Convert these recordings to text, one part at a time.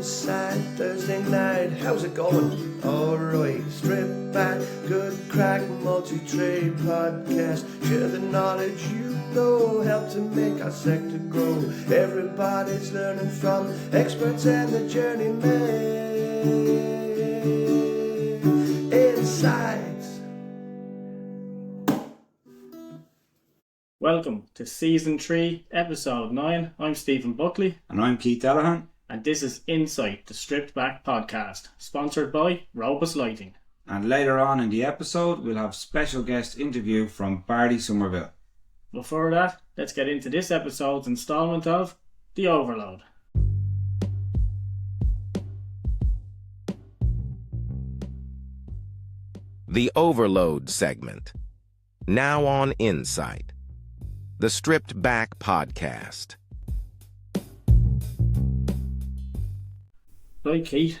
Inside Thursday night, how's it going? Alright, strip back, good crack, multi-trade podcast. Share the knowledge you know, help to make our sector grow. Everybody's learning from experts and the journeyman. Insights. Welcome to Season 3, Episode 9. I'm Stephen Buckley. And I'm Keith Delahan. And this is Insight, the Stripped Back podcast, sponsored by Robust Lighting. And later on in the episode, we'll have special guest interview from Bardie, Somerville. Before that, let's get into this episode's instalment of The Overload. The Overload segment. Now on Insight, the Stripped Back podcast. Right, Keith,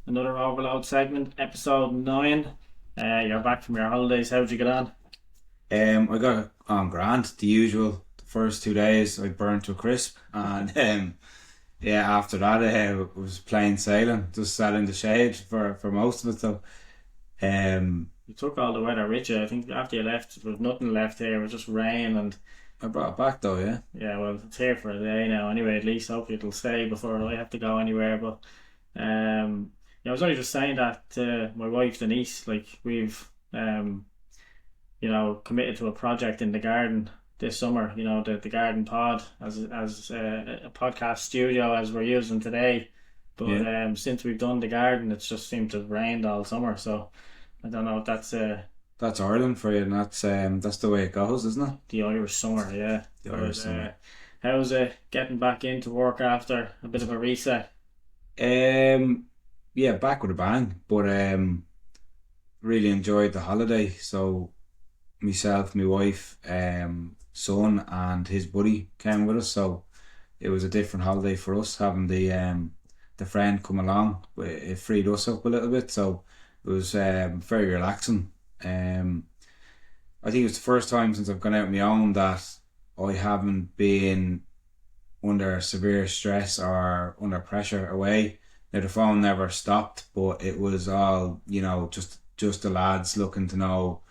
another Overload segment, Episode 9. You're back from your holidays. How'd you get on? I got on grand, the usual. The first 2 days I burned to a crisp, and after that it was plain sailing. Just sat in the shade for most of it. So you took all the weather with you. I think after you left, there was nothing left here. It was just rain, and I brought it back though. Yeah, well, it's here for a day now anyway. At least hopefully it'll stay before I have to go anywhere. But I was only just saying that to my wife Denise. Like, we've committed to a project in the garden this summer. The garden pod as a podcast studio as we're using today. But since we've done the garden, it's just seemed to have rained all summer. So I don't know if that's Ireland for you, and that's the way it goes, isn't it? The Irish summer, yeah. The Irish summer. How's it getting back into work after a bit of a reset? Back with a bang, but really enjoyed the holiday. So myself, my wife, son and his buddy came with us, so it was a different holiday for us having the friend come along. It freed us up a little bit, so it was very relaxing. I think it was the first time since I've gone out on my own that I haven't been under severe stress or under pressure away. Now, the phone never stopped, but it was all, just the lads looking to know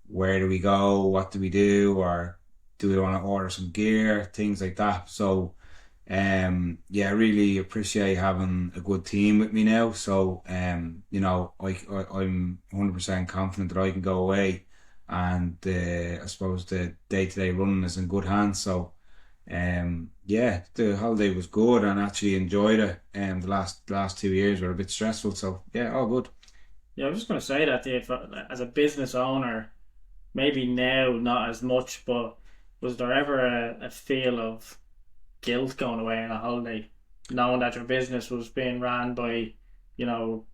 where do we go, what do we do, or do we want to order some gear, things like that. So I really appreciate having a good team with me now. So I'm 100% confident that I can go away, and I suppose the day-to-day running is in good hands. So the holiday was good and actually enjoyed it. The last 2 years were a bit stressful, so all good. Yeah, I was just going to say that as a business owner, maybe now not as much, but was there ever a feel of guilt going away on a holiday, knowing that your business was being ran by,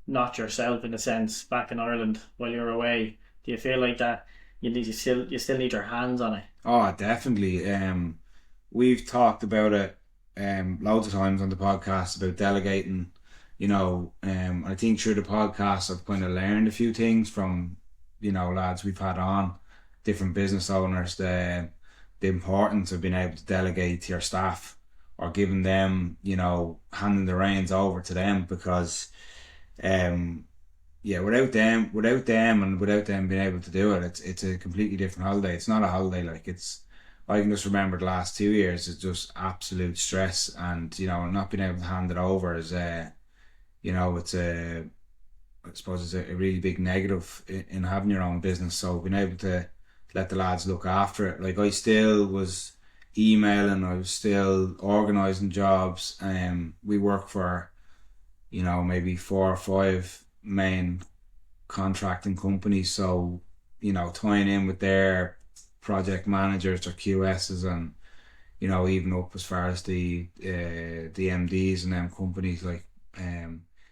not yourself in a sense, back in Ireland while you're away? Do you feel like that you still need your hands on it? Oh, definitely. We've talked about it loads of times on the podcast about delegating, I think through the podcast I've kind of learned a few things from, lads we've had on, different business owners, the importance of being able to delegate to your staff or giving them, handing the reins over to them, because without them and without them being able to do it, it's a completely different holiday. It's not a holiday. I can just remember the last 2 years, it's just absolute stress, and not being able to hand it over is I suppose it's a really big negative in having your own business. So being able to let the lads look after it, I still was emailing, I was still organising jobs. We work for maybe 4 or 5 main contracting companies, so tying in with their project managers or QSs, and even up as far as the MDs and them companies,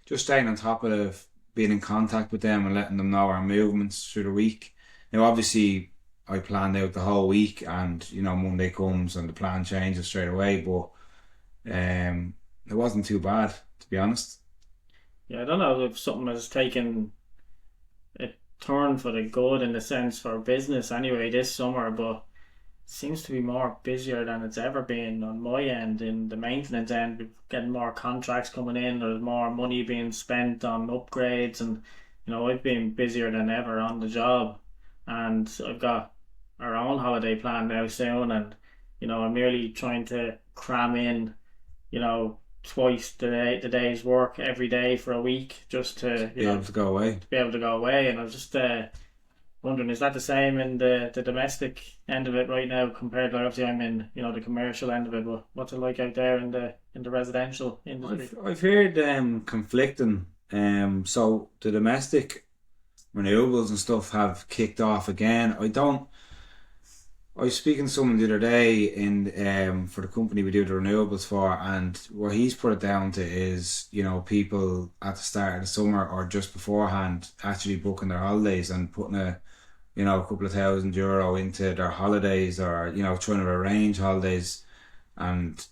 just staying on top of being in contact with them and letting them know our movements through the week. Now, obviously I planned out the whole week, and Monday comes and the plan changes straight away, but it wasn't too bad, to be honest. Yeah, I don't know if something has taken a turn for the good in the sense for business anyway this summer, but seems to be more busier than it's ever been on my end. In the maintenance end, we're getting more contracts coming in. There's more money being spent on upgrades, and I've been busier than ever on the job, and I've got our own holiday plan now soon, and I'm merely trying to cram in, twice the day's work every day for a week, just to Be able to go away. And I was just wondering, is that the same in the domestic end of it right now compared to, obviously I'm in the commercial end of it, but what's it like out there in the residential industry? I've heard conflicting. So the domestic renewables and stuff have kicked off again. I was speaking to someone the other day in for the company we do the renewables for, and what he's put it down to is, people at the start of the summer or just beforehand actually booking their holidays and putting a couple of €1,000 into their holidays, or trying to arrange holidays, and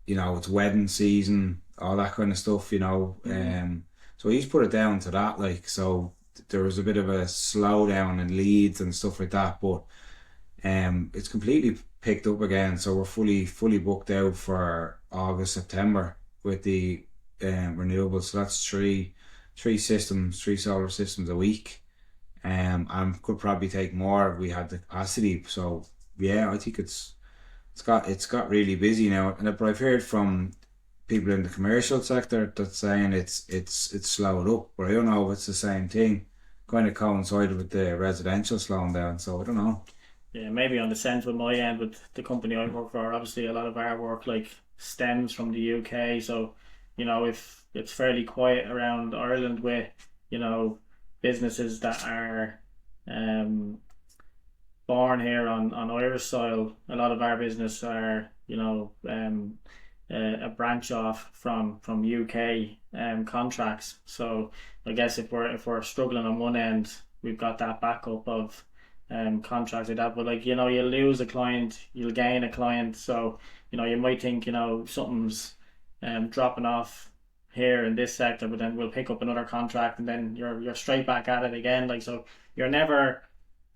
it's wedding season, all that kind of stuff. So he's put it down to that, like, so there was a bit of a slowdown in leads and stuff like that, but it's completely picked up again. So we're fully booked out for August, September with the renewables. So that's three solar systems a week. And could probably take more if we had the capacity. So yeah, I think it's got really busy now. But I've heard from people in the commercial sector that's saying it's slowed up, but I don't know if it's the same thing. Kind of coincided with the residential slowing down, so I don't know. Yeah, maybe on the sense with my end, with the company I work for, obviously a lot of our work stems from the UK, so if it's fairly quiet around Ireland with businesses that are born here on Irish soil, a lot of our business are a branch off from UK contracts. So I guess if we're struggling on one end, we've got that backup of contracts like that. But you'll lose a client, you'll gain a client. So you might think something's dropping off here in this sector, but then we'll pick up another contract, and then you're straight back at it again. So you're never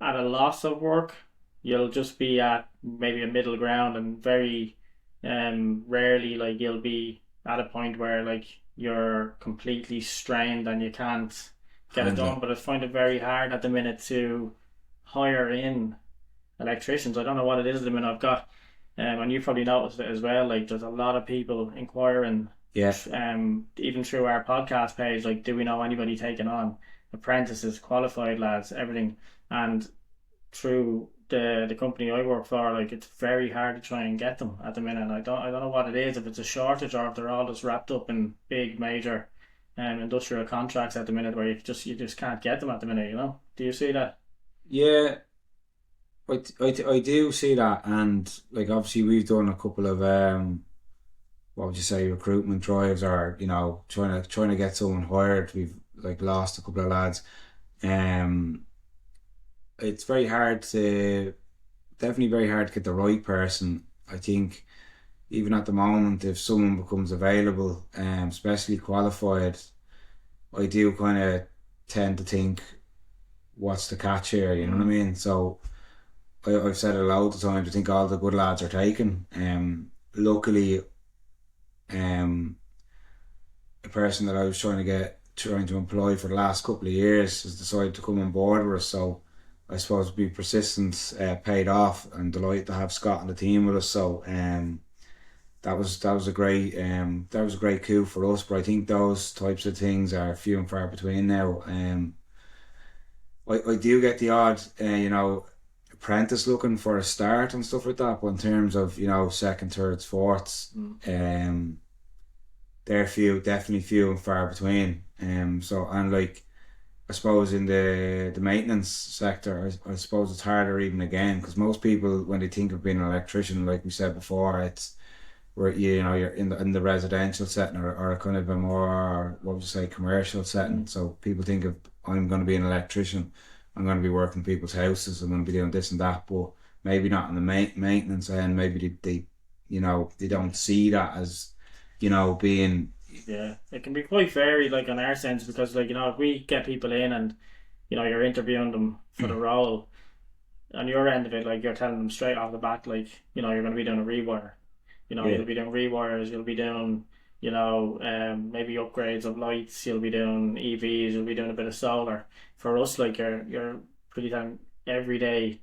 at a loss of work. You'll just be at maybe a middle ground, and very rarely you'll be at a point where you're completely strained and you can't get it done. But I find it very hard at the minute to hire in electricians. I don't know what it is at the minute. I've got and you probably noticed it as well, there's a lot of people inquiring, even through our podcast page, do we know anybody taking on apprentices, qualified lads, everything. And through the company I work for, it's very hard to try and get them at the minute. I don't know what it is, if it's a shortage or if they're all just wrapped up in big major industrial contracts at the minute where you just can't get them at the minute. Do you see that? Yeah, I do see that, and obviously we've done a couple of what would you say, recruitment drives, or trying to get someone hired. We've lost a couple of lads. It's definitely very hard to get the right person. I think even at the moment, if someone becomes available, especially qualified, I do kind of tend to think, what's the catch here? You know what I mean? So I've said it a lot of times. I think all the good lads are taken. Luckily, a person that I was trying to employ for the last couple of years has decided to come on board with us. So I suppose be persistence paid off, and delighted to have Scott on the team with us. So that was a great coup for us. But I think those types of things are few and far between now. I do get the odd apprentice looking for a start and stuff like that, but in terms of second, thirds, fourths, they're definitely few and far between. So, and I suppose in the maintenance sector, I suppose it's harder even again, because most people, when they think of being an electrician, like we said before, it's where you're in the residential setting, or kind of a more, what would you say, commercial setting. So people think of, I'm going to be an electrician, I'm going to be working in people's houses, I'm going to be doing this and that, but maybe not in the maintenance end. Maybe they don't see that as being. Yeah, it can be quite varied, on our sense, because if we get people in and you're interviewing them for the role, on your end of it, like you're telling them straight off the bat, like, you know, you're going to be doing a rewire. You know, Yeah. you'll be doing rewires, you'll be doing, you know, maybe upgrades of lights, you'll be doing EVs, you'll be doing a bit of solar. For us, like you're pretty time every day,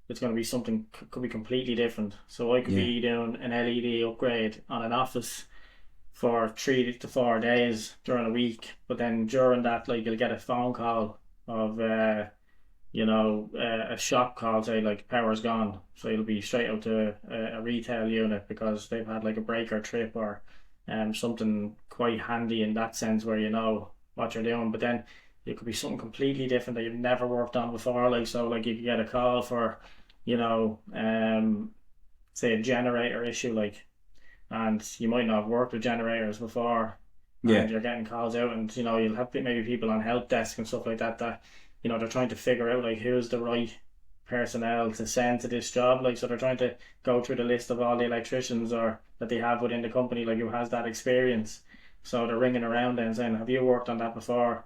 it's going to be something could be completely different. So I could Yeah. be doing an LED upgrade on an office for 3 to 4 days during a week, but then during that, like you'll get a phone call of you know, a shop call, say like power's gone, so you'll be straight out to a retail unit because they've had like a breaker trip or something quite handy in that sense where you know what you're doing. But then it could be something completely different that you've never worked on before. Like, so like you could get a call for, you know, say a generator issue, like, and you might not have worked with generators before, Yeah. and you're getting calls out, and you know you'll have maybe people on help desk and stuff like that that, you know, they're trying to figure out like who's the right personnel to send to this job. Like, so they're trying to go through the list of all the electricians or that they have within the company, like who has that experience. So they're ringing around and saying, have you worked on that before?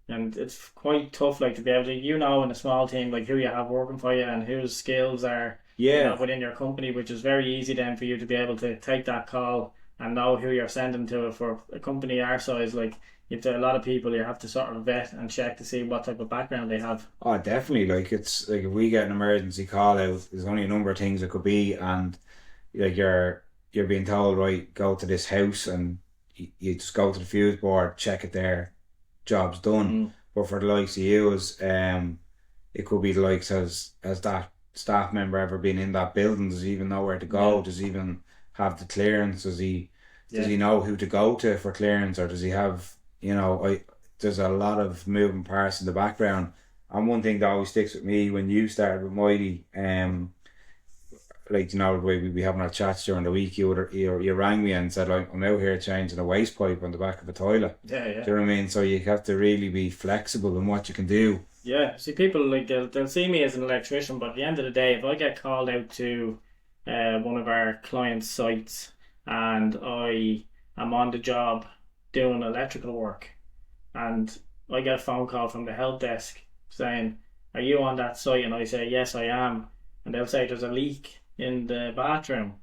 And it's quite tough, like, to be able to, you know, in a small team, like who you have working for you and whose skills are, you Yeah. know, within your company, which is very easy then for you to be able to take that call and know who you're sending to. For a company our size, like, if there are a lot of people, you have to sort of vet and check to see what type of background they have. Oh, definitely. Like, it's like if we get an emergency call out, there's only a number of things it could be, and like you're being told, right, go to this house, and you just go to the fuse board, check it there, job's done. But for the likes of you, it could be the likes as that staff member ever been in that building? Does he even know where to go? Yeah. Does he even have the clearance? Does he Yeah. know who to go to for clearance, or does he have, you know, there's a lot of moving parts in the background. And one thing that always sticks with me when you started with Mighty, like, you know, the way we be having our chats during the week, you rang me and said, like, I'm out here changing a waste pipe on the back of a toilet. Yeah, yeah. Do you know what I mean? So you have to really be flexible in what you can do. Yeah, see, people, like, they'll see me as an electrician, but at the end of the day, if I get called out to one of our clients' sites and I am on the job doing electrical work, and I get a phone call from the help desk saying, are you on that site? And I say, yes, I am. And they'll say there's a leak in the bathroom.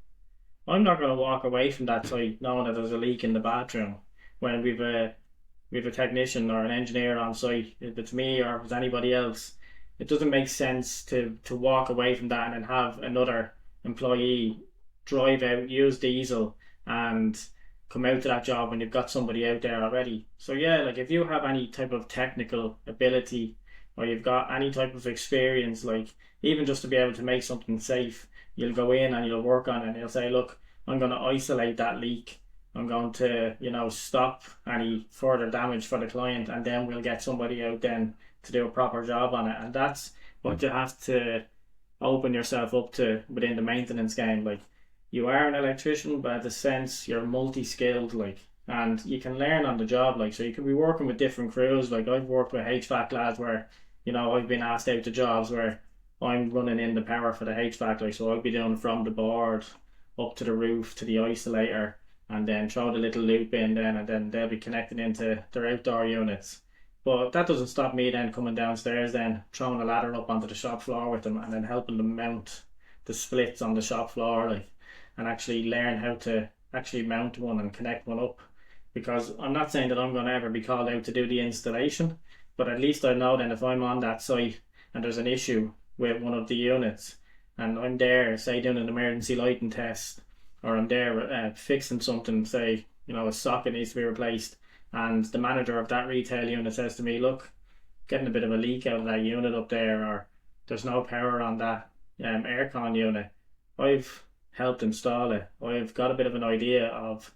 I'm not going to walk away from that site knowing that there's a leak in the bathroom when we've a technician or an engineer on site. If it's me or if it's anybody else, it doesn't make sense to walk away from that and then have another employee drive out, use diesel, and come out to that job when you've got somebody out there already. So yeah, like, if you have any type of technical ability or you've got any type of experience, like even just to be able to make something safe, you'll go in and you'll work on it and you'll say, look, I'm going to isolate that leak. I'm going to, you know, stop any further damage for the client, and then we'll get somebody out then to do a proper job on it. And that's what you have to open yourself up to within the maintenance game. Like, you are an electrician, but at the sense you're multi-skilled, like, and you can learn on the job. Like, so you can be working with different crews. Like, I've worked with HVAC lads where, you know, I've been asked out to jobs where I'm running in the power for the HVAC, like, so I'll be doing from the board up to the roof to the isolator, and then throw the little loop in then, and then they'll be connected into their outdoor units. But that doesn't stop me then coming downstairs then, throwing a ladder up onto the shop floor with them and then helping them mount the splits on the shop floor, like, and actually learn how to actually mount one and connect one up. Because I'm not saying that I'm going to ever be called out to do the installation, but at least I know then if I'm on that site and there's an issue with one of the units and I'm there, say, doing an emergency lighting test, or I'm there fixing something, say, you know, a socket needs to be replaced, and the manager of that retail unit says to me, look, getting a bit of a leak out of that unit up there, or there's no power on that aircon unit, I've helped install it. I've got a bit of an idea of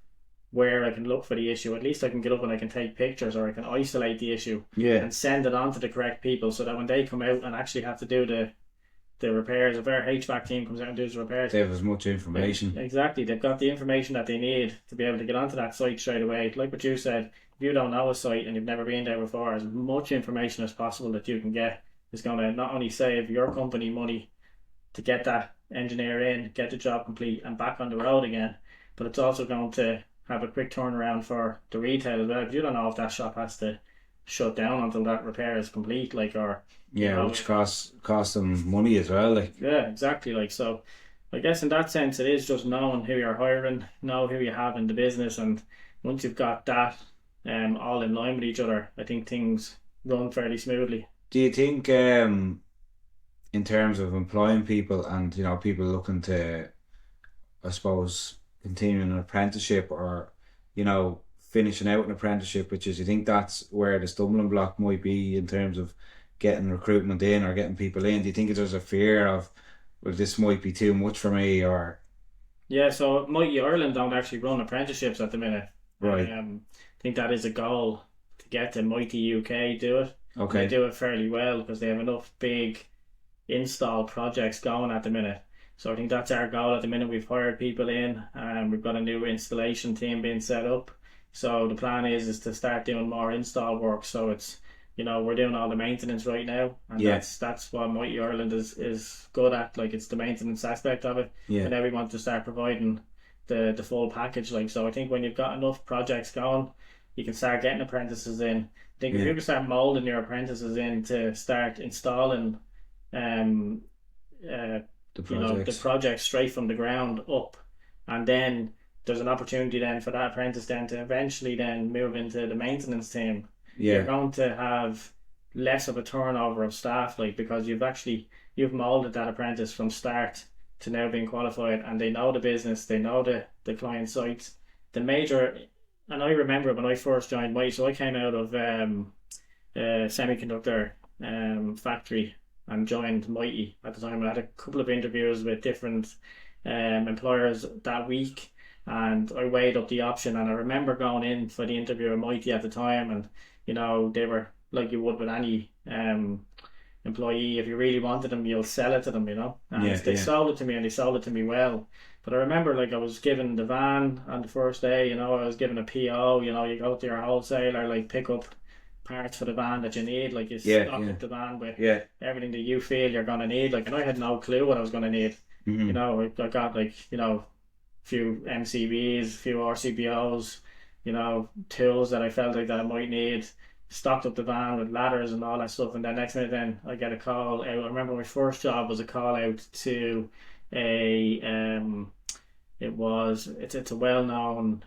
where I can look for the issue. At least I can get up and I can take pictures, or I can isolate the issue and send it on to the correct people, so that when they come out and actually have to do the repairs, if our HVAC team comes out and does the repairs, They have as much information. Exactly, they've got the information that they need to be able to get onto that site straight away. Like what you said, if you don't know a site and you've never been there before, as much information as possible that you can get is going to not only save your company money to get that engineer in, get the job complete and back on the road again, but it's also going to have a quick turnaround for the retail as well. If you don't know if that shop has to shut down until that repair is complete, like, or Yeah, know, which costs them money as well. Like, yeah, exactly. Like, so I guess in that sense, it is just knowing who you're hiring, know who you have in the business, and once you've got that all in line with each other, I think things run fairly smoothly. do you think in terms of employing people and people looking to, I suppose, continuing an apprenticeship or finishing out an apprenticeship, which is, you think that's where the stumbling block might be in terms of getting recruitment in or getting people in? Do you think there's a fear of, well, this might be too much for me, or? Yeah, so Mighty Ireland don't actually run apprenticeships at the minute. Right. I think that is a goal to get to Mighty UK do it. Okay. They do it fairly well because they have enough big install projects going at the minute. So I think that's our goal at the minute. We've hired people in and we've got a new installation team being set up. So the plan is to start doing more install work. So it's, we're doing all the maintenance right now, and that's what Mighty Ireland is good at. Like, it's the maintenance aspect of it. Yeah. And now we want to start providing the full package. Like, so I think when you've got enough projects going, you can start getting apprentices in. I think if you can start molding your apprentices in to start installing the project straight from the ground up, and then there's an opportunity then for that apprentice then to eventually then move into the maintenance team. You're going to have less of a turnover of staff, like, because you've molded that apprentice from start to now being qualified, and they know the business, they know the client sites. And I remember when I first joined Mighty, so I came out of a semiconductor factory and joined Mighty at the time. I had a couple of interviews with different employers that week, and I weighed up the option, and I remember going in for the interview at Mighty at the time, and they were like you would with any employee. If you really wanted them, you'll sell it to them, and they sold it to me, and they sold it to me well. But I remember, like, I was given the van on the first day, I was given a PO, you go to your wholesaler, like, pick up parts for the van that you need, like, you stock up the van with everything that you feel you're going to need, like, and I had no clue what I was going to need. I got, like, few MCBs, few RCBOs, tools that I felt like that I might need, stocked up the van with ladders and all that stuff, and then next minute then I get a call out. I remember my first job was a call out to a it's a well-known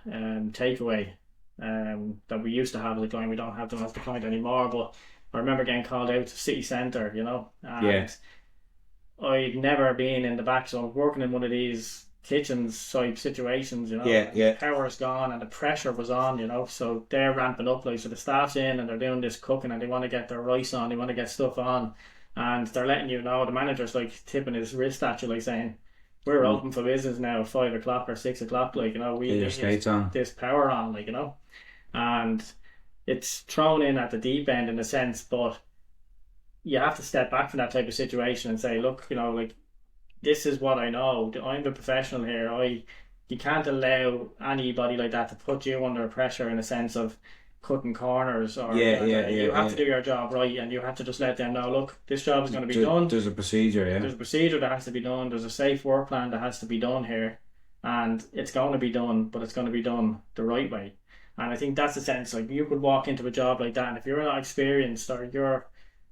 takeaway that we used to have at the time. We don't have them at the point anymore, but I remember getting called out to city centre, and I'd never been in the back, so I'm working in one of these kitchens type situations, the power's gone and the pressure was on, so they're ramping up, like, so the staff's in and they're doing this cooking and they want to get their rice on, they want to get stuff on, and they're letting the manager's like tipping his wrist at you, like, saying, we're open for business now at 5 o'clock or 6 o'clock, like, we need this power on, like, and it's thrown in at the deep end in a sense, but you have to step back from that type of situation and say, look, like, this is what I know. I'm the professional here. You can't allow anybody like that to put you under pressure in a sense of cutting corners or you have to do your job right, and you have to just let them know, look, this job is going to be done. There's a procedure, There's a procedure that has to be done. There's a safe work plan that has to be done here, and it's going to be done, but it's going to be done the right way. And I think that's the sense, like, you could walk into a job like that, and if you're not experienced or you're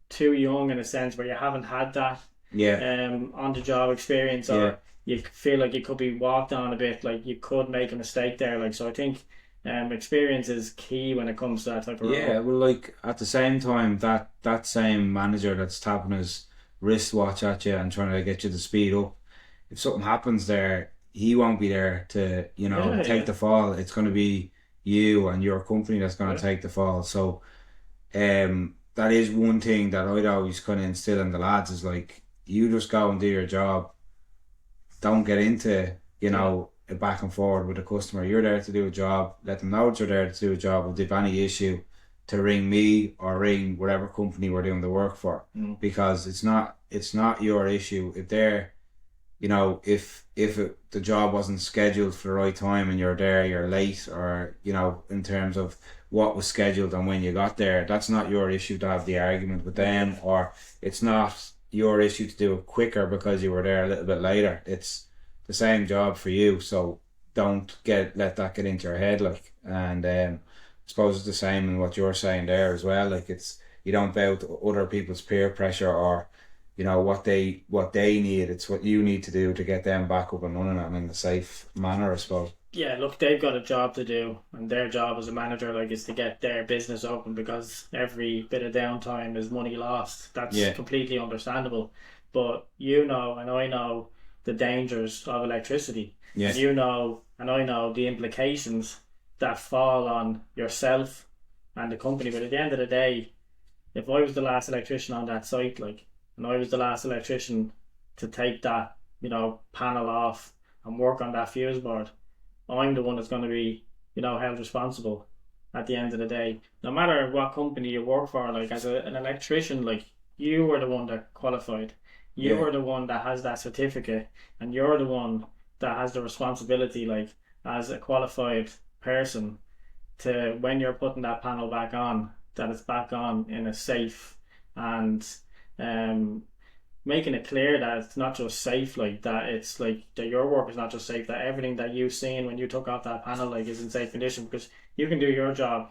too young in a sense where you haven't had that on the job experience, or you feel like you could be walked on a bit, like you could make a mistake there, like, so I think experience is key when it comes to that type of role. Well, like, at the same time, that same manager that's tapping his wristwatch at you and trying to get you to speed up, if something happens there, he won't be there to take the fall. It's going to be you and your company that's going to take the fall. So that is one thing that I'd always kind of instill in the lads, is like, you just go and do your job. Don't get into, a back and forward with the customer. You're there to do a job. Let them know that you're there to do a job. If they've any issue, to ring me or ring whatever company we're doing the work for, because it's not your issue. If they're, if the job wasn't scheduled for the right time and you're there, you're late, or in terms of what was scheduled and when you got there, that's not your issue to have the argument with them, or it's not your issue to do it quicker because you were there a little bit later. It's the same job for you, so don't let that get into your head, like. And suppose it's the same in what you're saying there as well. Like you don't bow to other people's peer pressure or, you know, what they need. It's what you need to do to get them back up and running and in a safe manner, I suppose. Yeah, look, they've got a job to do, and their job as a manager, like, is to get their business open, because every bit of downtime is money lost. That's completely understandable. But you know, and I know the dangers of electricity. Yeah. You know, and I know the implications that fall on yourself and the company. But at the end of the day, if I was the last electrician on that site, like, and I was the last electrician to take that, you know, panel off and work on that fuse board, I'm the one that's going to be, you know, held responsible at the end of the day. No matter what company you work for, like, as an electrician, like, you were the one that qualified. You were the one that has that certificate, and you're the one that has the responsibility, like, as a qualified person, to, when you're putting that panel back on, that it's back on in a safe, and making it clear that it's not just safe, like, that it's like that your work is not just safe, that everything that you've seen when you took off that panel, like, is in safe condition, because you can do your job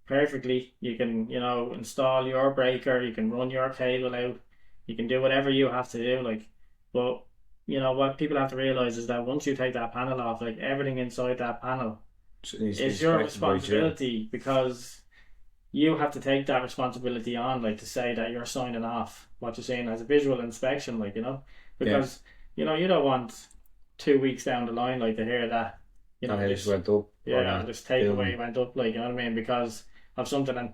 perfectly. You can, you know, install your breaker, you can run your cable out, you can do whatever you have to do, like, but, you know, what people have to realize is that once you take that panel off, like, everything inside that panel is your responsibility, because you have to take that responsibility on, like, to say that you're signing off what you're saying as a visual inspection, like, you know, because you know, you don't want 2 weeks down the line, like, to hear that, you know, this went up, this takeaway went up, like, you know what I mean, because of something. And,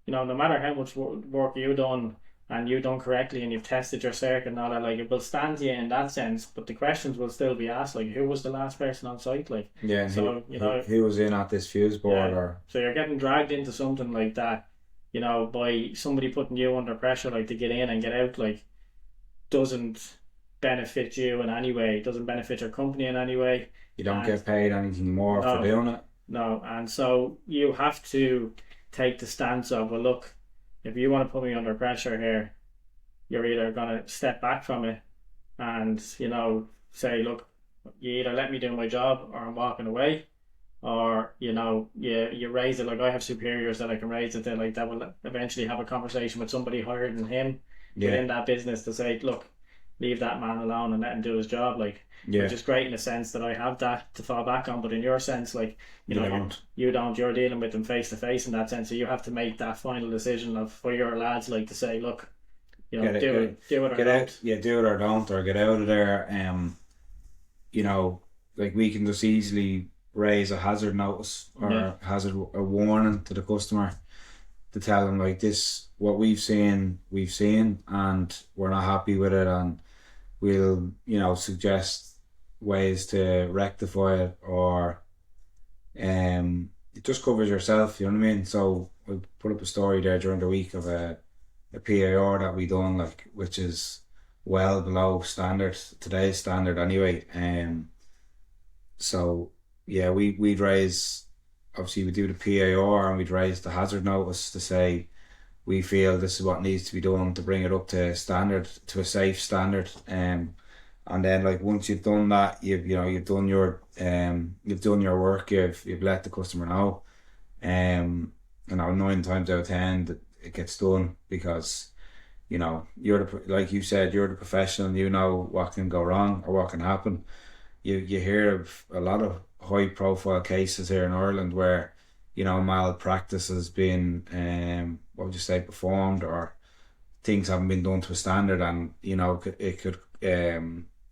you know, no matter how much work you've done and you've done correctly and you've tested your circuit and all that, like, it will stand you in that sense, but the questions will still be asked, like, who was the last person on site, like, so you know, who was in at this fuse board, or so you're getting dragged into something like that, you know, by somebody putting you under pressure, like, to get in and get out, like, doesn't benefit you in any way, doesn't benefit your company in any way. You don't get paid anything more for doing it. No, and so you have to take the stance of, well, look, if you want to put me under pressure here, you're either going to step back from it and, you know, say, look, you either let me do my job or I'm walking away, or, you know, you raise it. Like, I have superiors that I can raise it to, like, that will eventually have a conversation with somebody higher than him within that business to say, look, leave that man alone and let him do his job, like, which is great in the sense that I have that to fall back on. But in your sense, like, you know, you're dealing with them face to face in that sense, so you have to make that final decision of, for your lads, like, to say, look, you know, do it or don't. Do it or don't, or get out of there. You know, like, we can just easily raise a hazard notice or a warning to the customer to tell them, like, this, what we've seen, and we're not happy with it, and we'll, you know, suggest ways to rectify it, or it just covers yourself, you know what I mean? So we put up a story there during the week of a PAR that we done, like, which is well below standard, today's standard anyway. So yeah, we'd raise, obviously we do the PAR, and we'd raise the hazard notice to say we feel this is what needs to be done to bring it up to standard, to a safe standard. And then, like, once you've done that, you've done your work, you've let the customer know. You know, 9 times out of 10 it gets done, because, you know, like you said, you're the professional, you know what can go wrong or what can happen. You hear of a lot of high profile cases here in Ireland where, you know, malpractice has been what would you say, performed, or things haven't been done to a standard, and, you know, it could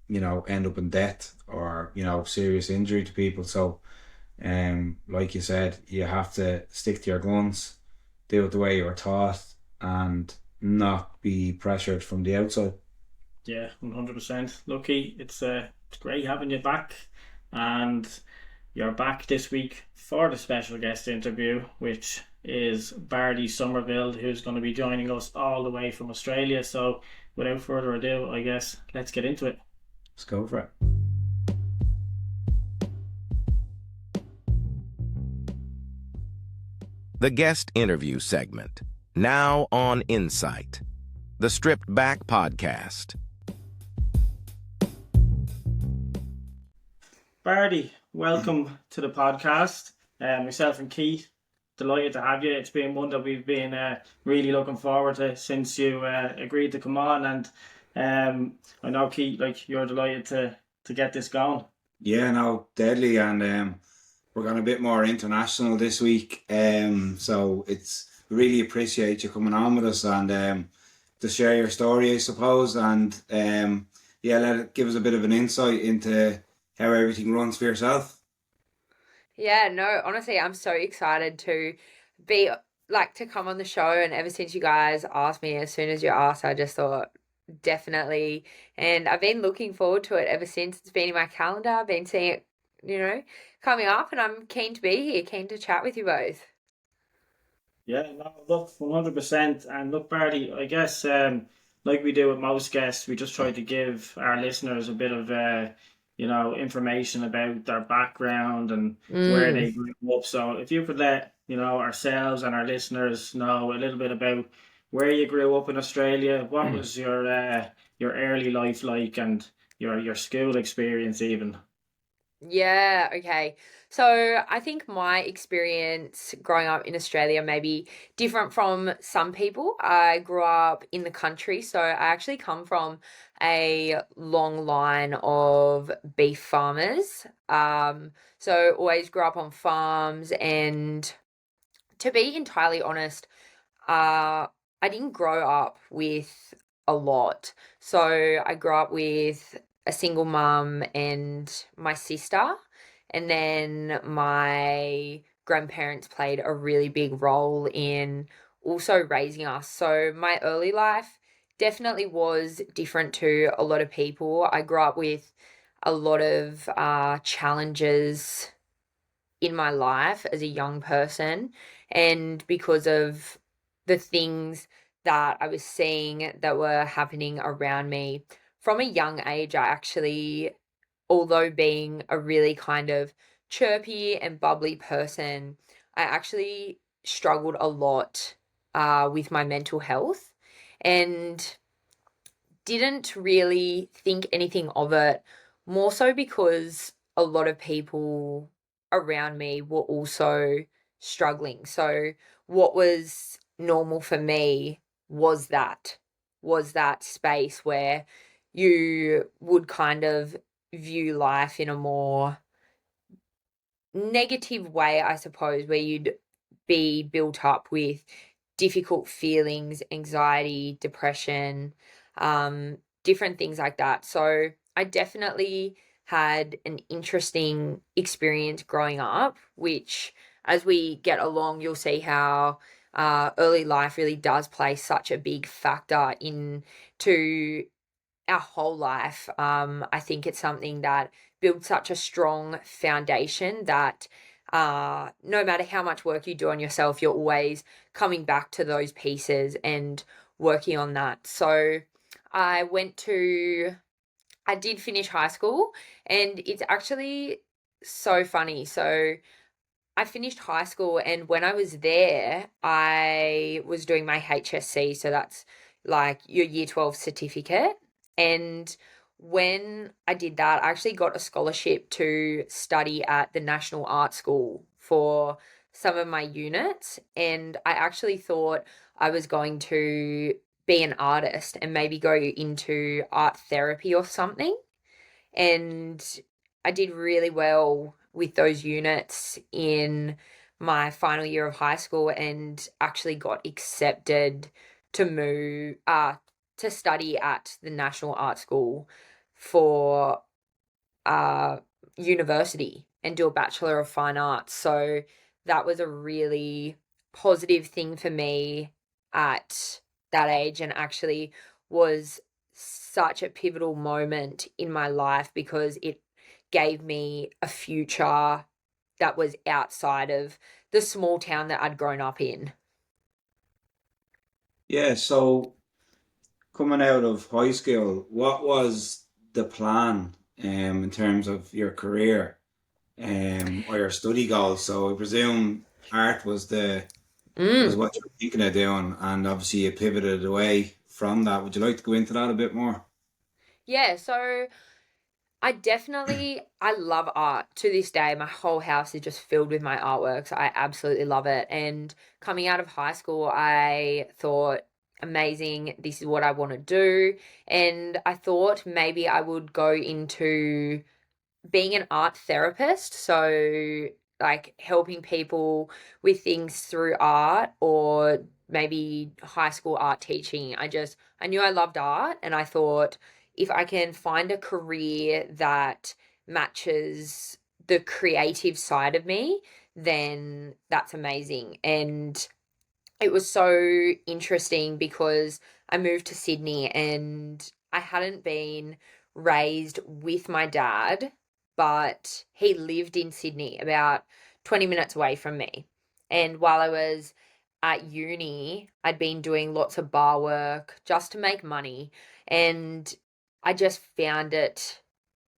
you know, end up in death or, you know, serious injury to people. So like you said, you have to stick to your guns, do it the way you were taught, and not be pressured from the outside. Yeah, 100%. Lucky, it's great having you back, and you're back this week for the special guest interview, which is Bardie Somerville, who's going to be joining us all the way from Australia. So without further ado, I guess let's get into it. Let's go for it. The guest interview segment, now on Insight, the Stripped Back podcast. Bardie, welcome to the podcast. Myself and Keith delighted to have you. It's been one that we've been really looking forward to since you agreed to come on, and I know Keith, like you're delighted to get this going. Yeah, no, deadly, and we're going a bit more international this week. So it's really appreciate you coming on with us and to share your story, I suppose, and give us a bit of an insight into how everything runs for yourself. Yeah, no, honestly, I'm so excited to be to come on the show. And ever since you guys asked me, as soon as you asked, I just thought definitely. And I've been looking forward to it ever since. It's been in my calendar. I've been seeing it, coming up, and I'm keen to be here, keen to chat with you both. Yeah, no, look, 100%. And look, Bardie, I guess like we do with most guests, we just try to give our listeners a bit of information about their background and where they grew up. So if you could let ourselves and our listeners know a little bit about where you grew up in Australia, what was your early life like, and your school experience even. Yeah, okay. So I think my experience growing up in Australia may be different from some people. I grew up in the country, so I actually come from a long line of beef farmers. So always grew up on farms, and to be entirely honest, I didn't grow up with a lot. So I grew up with a single mum and my sister, and then my grandparents played a really big role in also raising us. So my early life definitely was different to a lot of people. I grew up with a lot of challenges in my life as a young person, and because of the things that I was seeing that were happening around me from a young age, I actually, although being a really kind of chirpy and bubbly person, I actually struggled a lot with my mental health, and didn't really think anything of it, more so because a lot of people around me were also struggling. So what was normal for me was that space where you would kind of view life in a more negative way, I suppose, where you'd be built up with difficult feelings, anxiety, depression, different things like that. So I definitely had an interesting experience growing up, which as we get along, you'll see how early life really does play such a big factor into our whole life. I think it's something that builds such a strong foundation that no matter how much work you do on yourself, you're always coming back to those pieces and working on that. So I did finish high school, and it's actually so funny. So I finished high school, and when I was there, I was doing my HSC, so that's like your year 12 certificate. And when I did that, I actually got a scholarship to study at the National Art School for some of my units. And I actually thought I was going to be an artist and maybe go into art therapy or something. And I did really well with those units in my final year of high school, and actually got accepted to move to study at the National Art School for university and do a Bachelor of Fine Arts. So that was a really positive thing for me at that age, and actually was such a pivotal moment in my life because it gave me a future that was outside of the small town that I'd grown up in. Yeah, so coming out of high school, what was the plan in terms of your career or your study goals? So I presume art was was what you were thinking of doing, and obviously you pivoted away from that. Would you like to go into that a bit more? Yeah, so I love art to this day. My whole house is just filled with my artworks. I absolutely love it. And coming out of high school, I thought, amazing, this is what I want to do. And I thought maybe I would go into being an art therapist. So, like helping people with things through art or maybe high school art teaching. I knew I loved art and I thought if I can find a career that matches the creative side of me, then that's amazing. And it was so interesting because I moved to Sydney and I hadn't been raised with my dad, but he lived in Sydney about 20 minutes away from me. And while I was at uni, I'd been doing lots of bar work just to make money. And I just found it,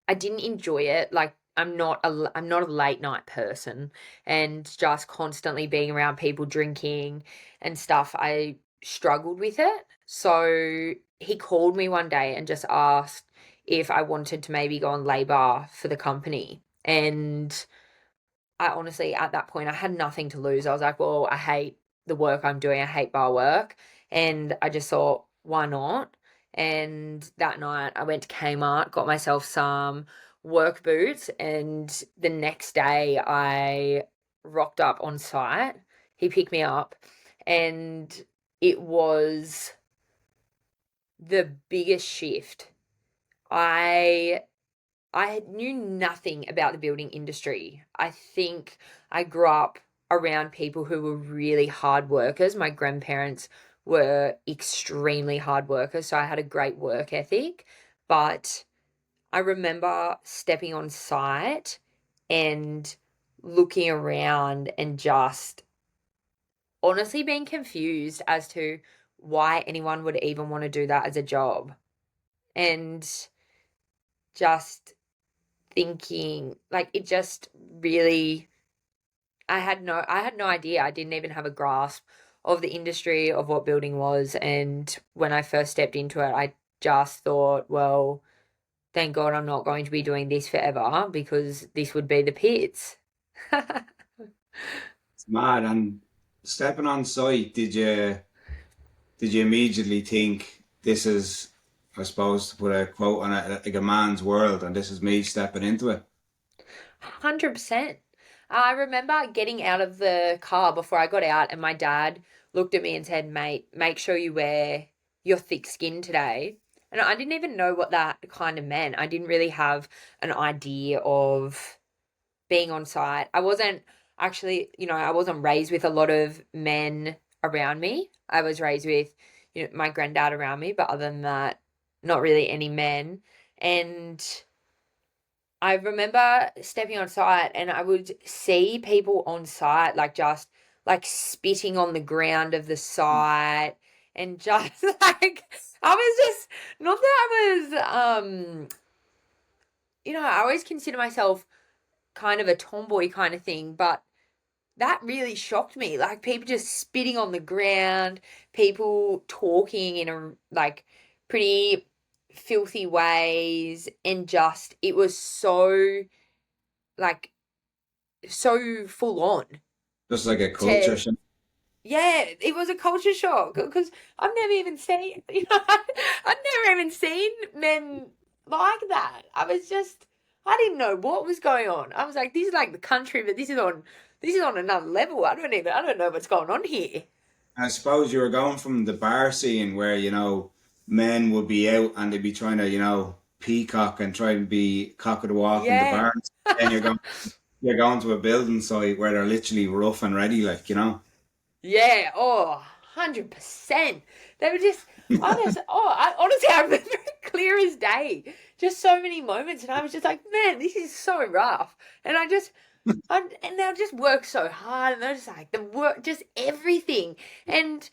I didn't enjoy it. Like I'm not a late night person, and just constantly being around people drinking and stuff, I struggled with it. So he called me one day and just asked if I wanted to maybe go on labour for the company. And I honestly, at that point, I had nothing to lose. I was like, well, I hate the work I'm doing. I hate bar work. And I just thought, why not? And that night I went to Kmart, got myself some work boots. And the next day I rocked up on site. He picked me up and it was the biggest shift. I I knew nothing about the building industry. I think I grew up around people who were really hard workers. My grandparents were extremely hard workers, so I had a great work ethic. But I remember stepping on site and looking around and just honestly being confused as to why anyone would even want to do that as a job. And just thinking like it just really I had no idea. I didn't even have a grasp of the industry of what building was, and when I first stepped into it I just thought, well, thank God I'm not going to be doing this forever because this would be the pits. It's mad. And stepping on site, did you immediately think this is, I suppose, to put a quote on it, like a man's world, and this is me stepping into it? 100%. I remember getting out of the car before I got out, and my dad looked at me and said, mate, make sure you wear your thick skin today. And I didn't even know what that kind of meant. I didn't really have an idea of being on site. I wasn't actually, I wasn't raised with a lot of men around me. I was raised with, my granddad around me, but other than that, not really any men. And I remember stepping on site and I would see people on site like just like spitting on the ground of the site and just like I was just not that I was I always consider myself kind of a tomboy kind of thing, but that really shocked me. Like people just spitting on the ground, people talking in a like pretty filthy ways, and just it was so like so full on. Just like a culture To shock. Yeah, it was a culture shock because I've never even seen I've never even seen men like that. I didn't know what was going on. I was like, this is like the country, but this is on another level. I don't know what's going on here. I suppose you were going from the bar scene where, men would be out and they'd be trying to, peacock and try and be cock of the walk in the Yeah. bars. Then you're going to a building site where they're literally rough and ready, Yeah, 100%. They were just, honestly, I remember it clear as day. Just so many moments, and I was just like, man, this is so rough. And and they'll just work so hard, and they're just like, the work, just everything. And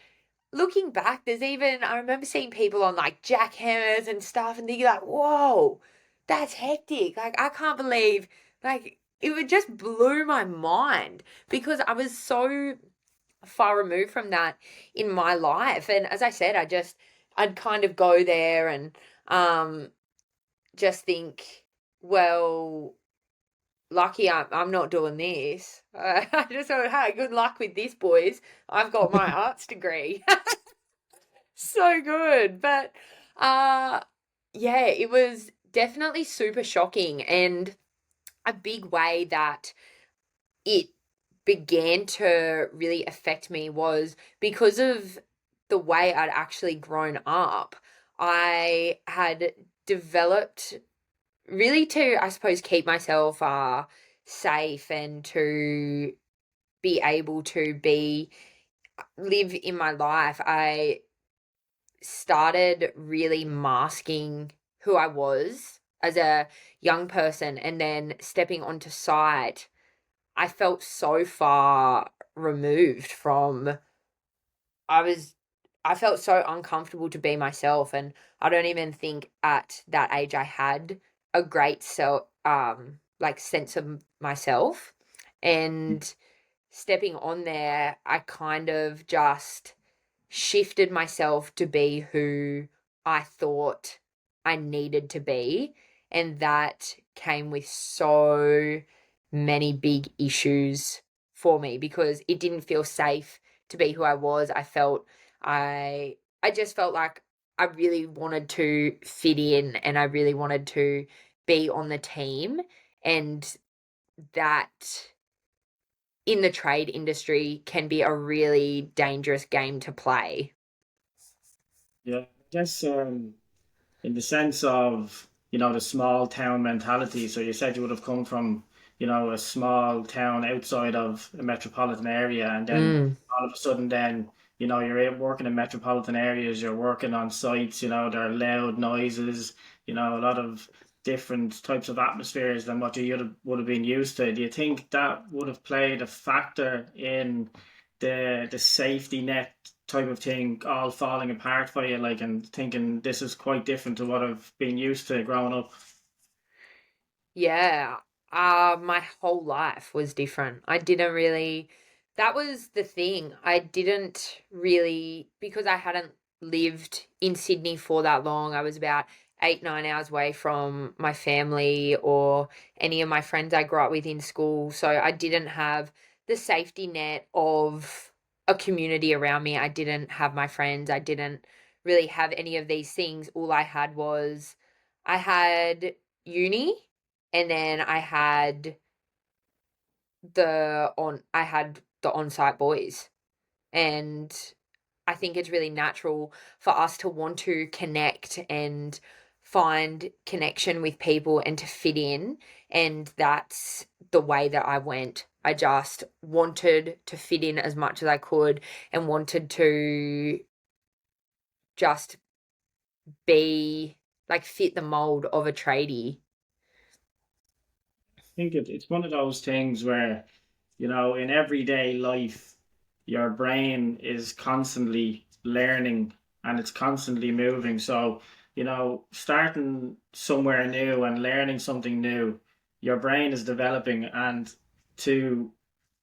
looking back, I remember seeing people on like jackhammers and stuff, and thinking like, whoa, that's hectic. Like, I can't believe, like, it would just blew my mind because I was so far removed from that in my life. And as I said, I'd kind of go there and just think well, lucky I'm not doing this. I just thought, hey, good luck with this, boys. I've got my arts degree. So good. But yeah, it was definitely super shocking, and a big way that it began to really affect me was because of the way I'd actually grown up. I had developed really to, I suppose, keep myself safe and to be able to be live in my life. I started really masking who I was as a young person, and then stepping onto site, I felt so far removed from I was I felt so uncomfortable to be myself, and I don't even think at that age I had a great like sense of myself. And stepping on there, I kind of just shifted myself to be who I thought I needed to be. And that came with so many big issues for me because it didn't feel safe to be who I was. I just felt like I really wanted to fit in and I really wanted to be on the team, and that in the trade industry can be a really dangerous game to play. Yeah, I guess in the sense of, the small town mentality. So you said you would have come from, a small town outside of a metropolitan area, and then Mm. all of a sudden, then, you're out working in metropolitan areas, you're working on sites, there are loud noises, a lot of different types of atmospheres than what you would have been used to. Do you think that would have played a factor in the safety net type of thing all falling apart for you, like, and thinking this is quite different to what I've been used to growing up? Yeah. My whole life was different. I didn't really, that was the thing. I didn't really, because I hadn't lived in Sydney for that long. I was about 8, 9 hours away from my family or any of my friends I grew up with in school. So I didn't have the safety net of a community around me. I didn't have my friends. I didn't really have any of these things. All I had was, I had uni, and then I had the on-site boys. And I think it's really natural for us to want to connect and find connection with people and to fit in, and that's the way that I went. I just wanted to fit in as much as I could and wanted to just be like fit the mold of a tradie. I think it's one of those things where, in everyday life, your brain is constantly learning and it's constantly moving. So, starting somewhere new and learning something new, your brain is developing, and to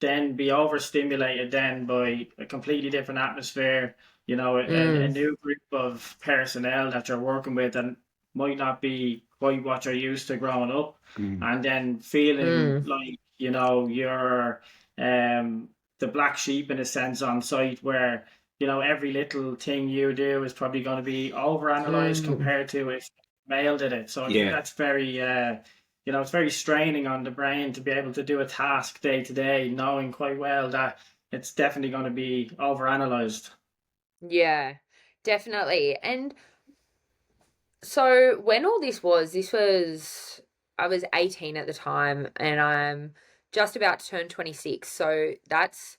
then be overstimulated then by a completely different atmosphere, a Mm, new group of personnel that you're working with and might not be quite what you're used to growing up, Mm. and then feeling mm, like, you're the black sheep in a sense on site where, every little thing you do is probably going to be overanalyzed mm. compared to if male did it. So I think Yeah, that's very it's very straining on the brain to be able to do a task day to day, knowing quite well that it's definitely going to be overanalyzed. Yeah, definitely. And so when all this was I was 18 at the time, and I'm just about to turn 26. So that's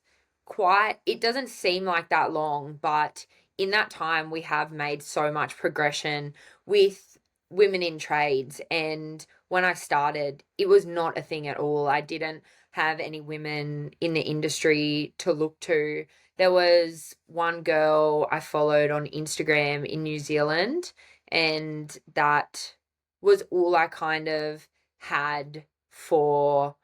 it doesn't seem like that long, but in that time we have made so much progression with women in trades. And when I started, it was not a thing at all. I didn't have any women in the industry to look to. There was one girl I followed on Instagram in New Zealand, and that was all I kind of had for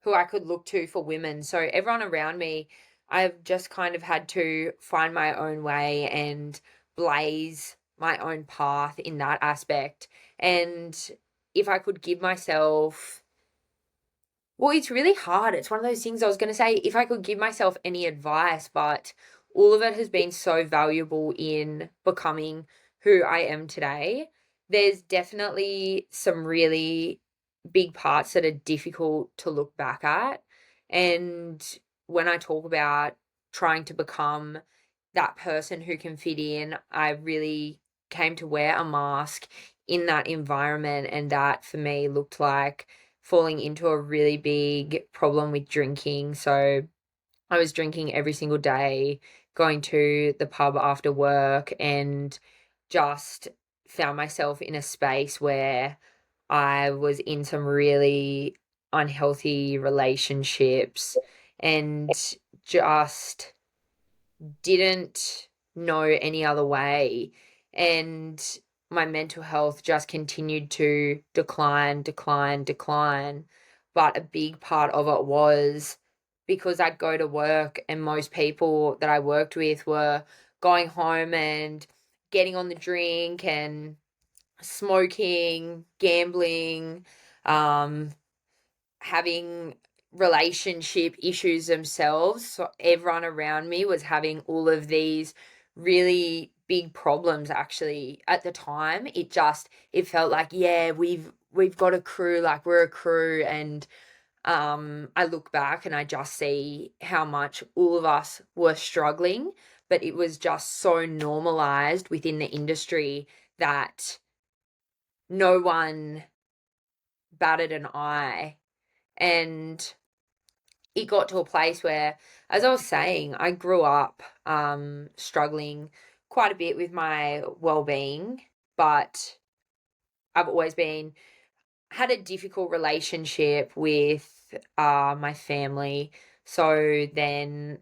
who I could look to for women. So everyone around me, I've just kind of had to find my own way and blaze my own path in that aspect. And if I could give myself, well, it's really hard. It's one of those things I was going to say, if I could give myself any advice, but all of it has been so valuable in becoming who I am today. There's definitely some really big parts that are difficult to look back at. And when I talk about trying to become that person who can fit in, I really came to wear a mask in that environment. And that for me looked like falling into a really big problem with drinking. So I was drinking every single day, going to the pub after work, and just found myself in a space where I was in some really unhealthy relationships and just didn't know any other way. And my mental health just continued to decline, decline, decline. But a big part of it was because I'd go to work and most people that I worked with were going home and getting on the drink and smoking, gambling, um, having relationship issues themselves. So everyone around me was having all of these really big problems actually at the time. It felt like, yeah, we've got a crew, like we're a crew. And I look back and I just see how much all of us were struggling, but it was just so normalized within the industry that no one batted an eye. And it got to a place where, as I was saying, I grew up struggling quite a bit with my well-being, but I've always had a difficult relationship with my family. So then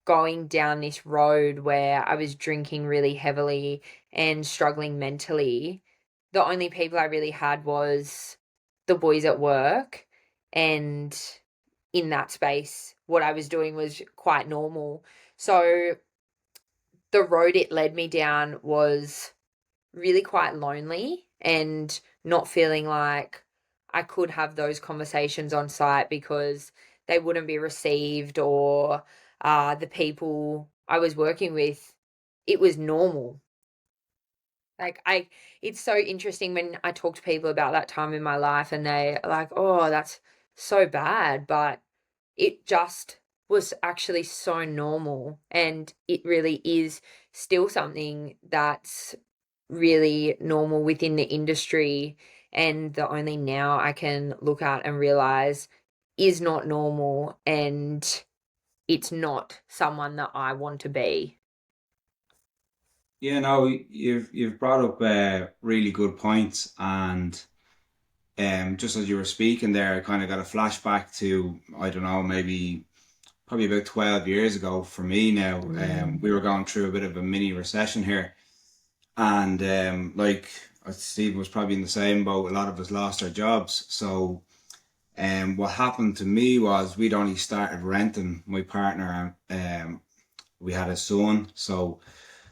going down this road where I was drinking really heavily and struggling mentally, the only people I really had was the boys at work. And in that space, what I was doing was quite normal. So the road it led me down was really quite lonely and not feeling like I could have those conversations on site because they wouldn't be received, or the people I was working with, it was normal. Like it's so interesting when I talk to people about that time in my life and they are like, oh, that's so bad. But it just was actually so normal. And it really is still something that's really normal within the industry. And the only now I can look at and realize is not normal. And it's not someone that I want to be. Yeah, no, you've brought up really good points, and just as you were speaking there, I kind of got a flashback to, I don't know, maybe probably about 12 years ago for me now. We were going through a bit of a mini recession here, and like Stephen was probably in the same boat. A lot of us lost our jobs. So what happened to me was we'd only started renting, my partner, and we had a son. So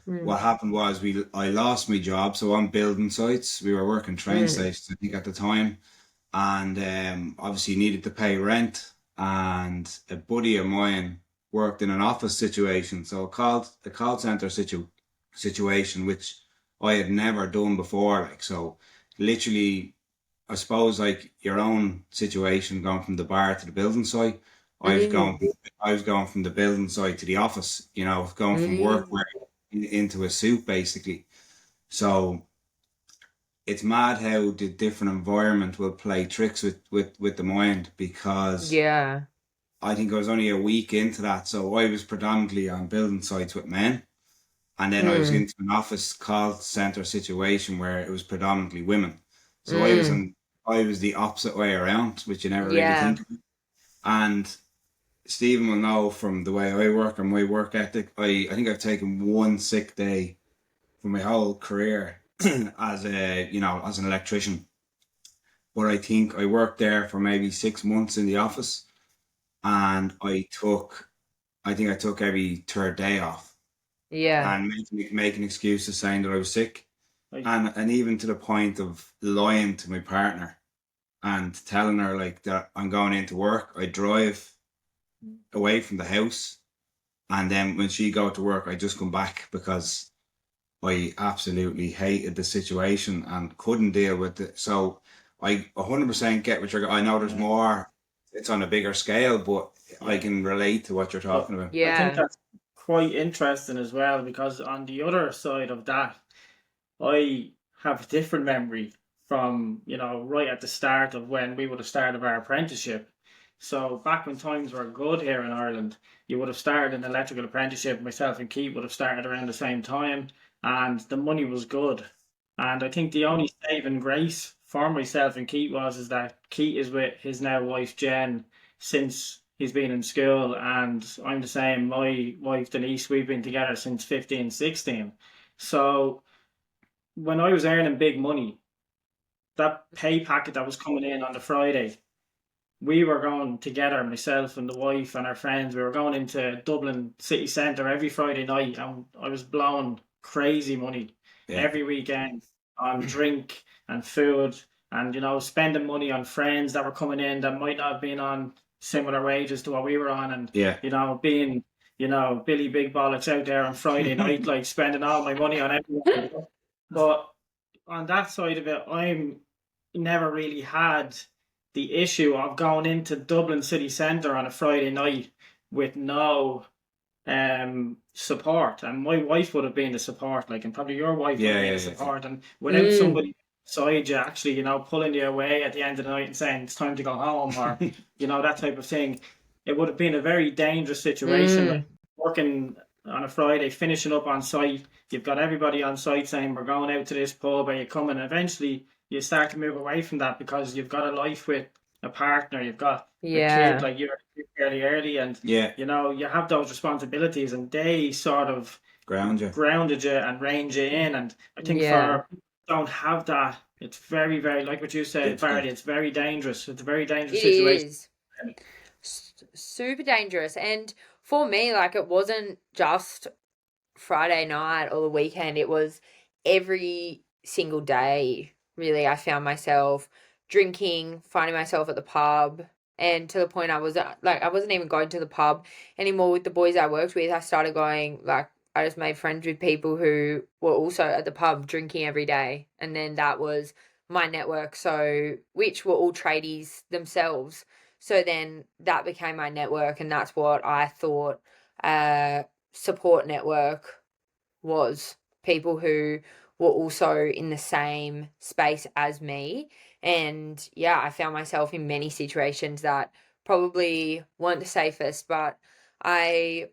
what happened was I lost my job. So on building sites, we were working train stations, I think, at the time, and obviously needed to pay rent. And a buddy of mine worked in an office situation, so a call center situation, which I had never done before. Like, so literally, I suppose, like your own situation, going from the bar to the building site. I was going from the building site to the office. Going from work where into a suit basically. So it's mad how the different environment will play tricks with the mind, because Yeah. I think I was only a week into that. So I was predominantly on building sites with men. And then I was into an office call center situation where it was predominantly women. So I was the opposite way around, which you never really Yeah. think of. And Stephen will know from the way I work and my work ethic, I think I've taken one sick day for my whole career as as an electrician. But I think I worked there for maybe 6 months in the office, and I think I took every third day off Yeah. and making excuses saying that I was sick. Like, And even to the point of lying to my partner and telling her like that I'm going into work. I drive away from the house, and then when she go to work, I just come back because I absolutely hated the situation and couldn't deal with it. So I 100% get what you're. I know there's more. It's on a bigger scale, but I yeah. can relate to what you're But talking about. I think Yeah. that's quite interesting as well, because on the other side of that, I have a different memory from, right at the start of when we would have started our apprenticeship. So back when times were good here in Ireland, you would have started an electrical apprenticeship. Myself and Keith would have started around the same time, and the money was good. And I think the only saving grace for myself and Keith is that Keith is with his now wife Jen since he's been in school, and I'm the same. My wife Denise, we've been together since 15, 16. So when I was earning big money, that pay packet that was coming in on the Friday, we were going together, myself and the wife and our friends. We were going into Dublin city centre every Friday night, and I was blowing crazy money Yeah, every weekend on drink and food, and spending money on friends that were coming in that might not have been on similar wages to what we were on, and yeah, being Billy Big Bollocks out there on Friday night, like spending all my money on everyone. But on that side of it, I'm never really had the issue of going into Dublin city centre on a Friday night with no support. And my wife would have been the support, like, and probably your wife would have yeah, been yeah, the yeah. support. And without somebody beside you actually, pulling you away at the end of the night and saying it's time to go home, or that type of thing, it would have been a very dangerous situation. Like, working on a Friday, finishing up on site, you've got everybody on site saying we're going out to this pub, are you coming? And eventually you start to move away from that because you've got a life with a partner, you've got a kid, like you're fairly early, and Yeah, you have those responsibilities, and they sort of ground you. grounded you and reined you in. And I think for people who don't have that, it's very, very, like what you said, Difficult. Bardie, it's very dangerous. It's a very dangerous It situation. is super dangerous. And for me, like, it wasn't just Friday night or the weekend, it was every single day, really. I found myself drinking, finding myself at the pub, and to the point I was like, I wasn't even going to the pub anymore with the boys I worked with. I started going, like, I just made friends with people who were also at the pub drinking every day, and then that was my network, so which were all tradies themselves. So then that became my network, and that's what I thought support network was. People who were also in the same space as me. And yeah, I found myself in many situations that probably weren't the safest, but I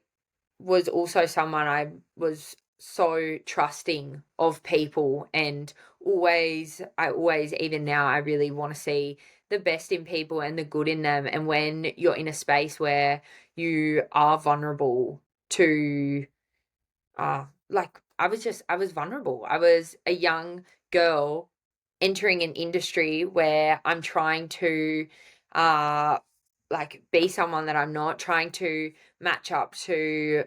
was also someone, I was so trusting of people, and I always, even now, I really want to see the best in people and the good in them. And when you're in a space where you are vulnerable to like, I was vulnerable. I was a young girl entering an industry where I'm trying to uh like be someone that I'm not, trying to match up to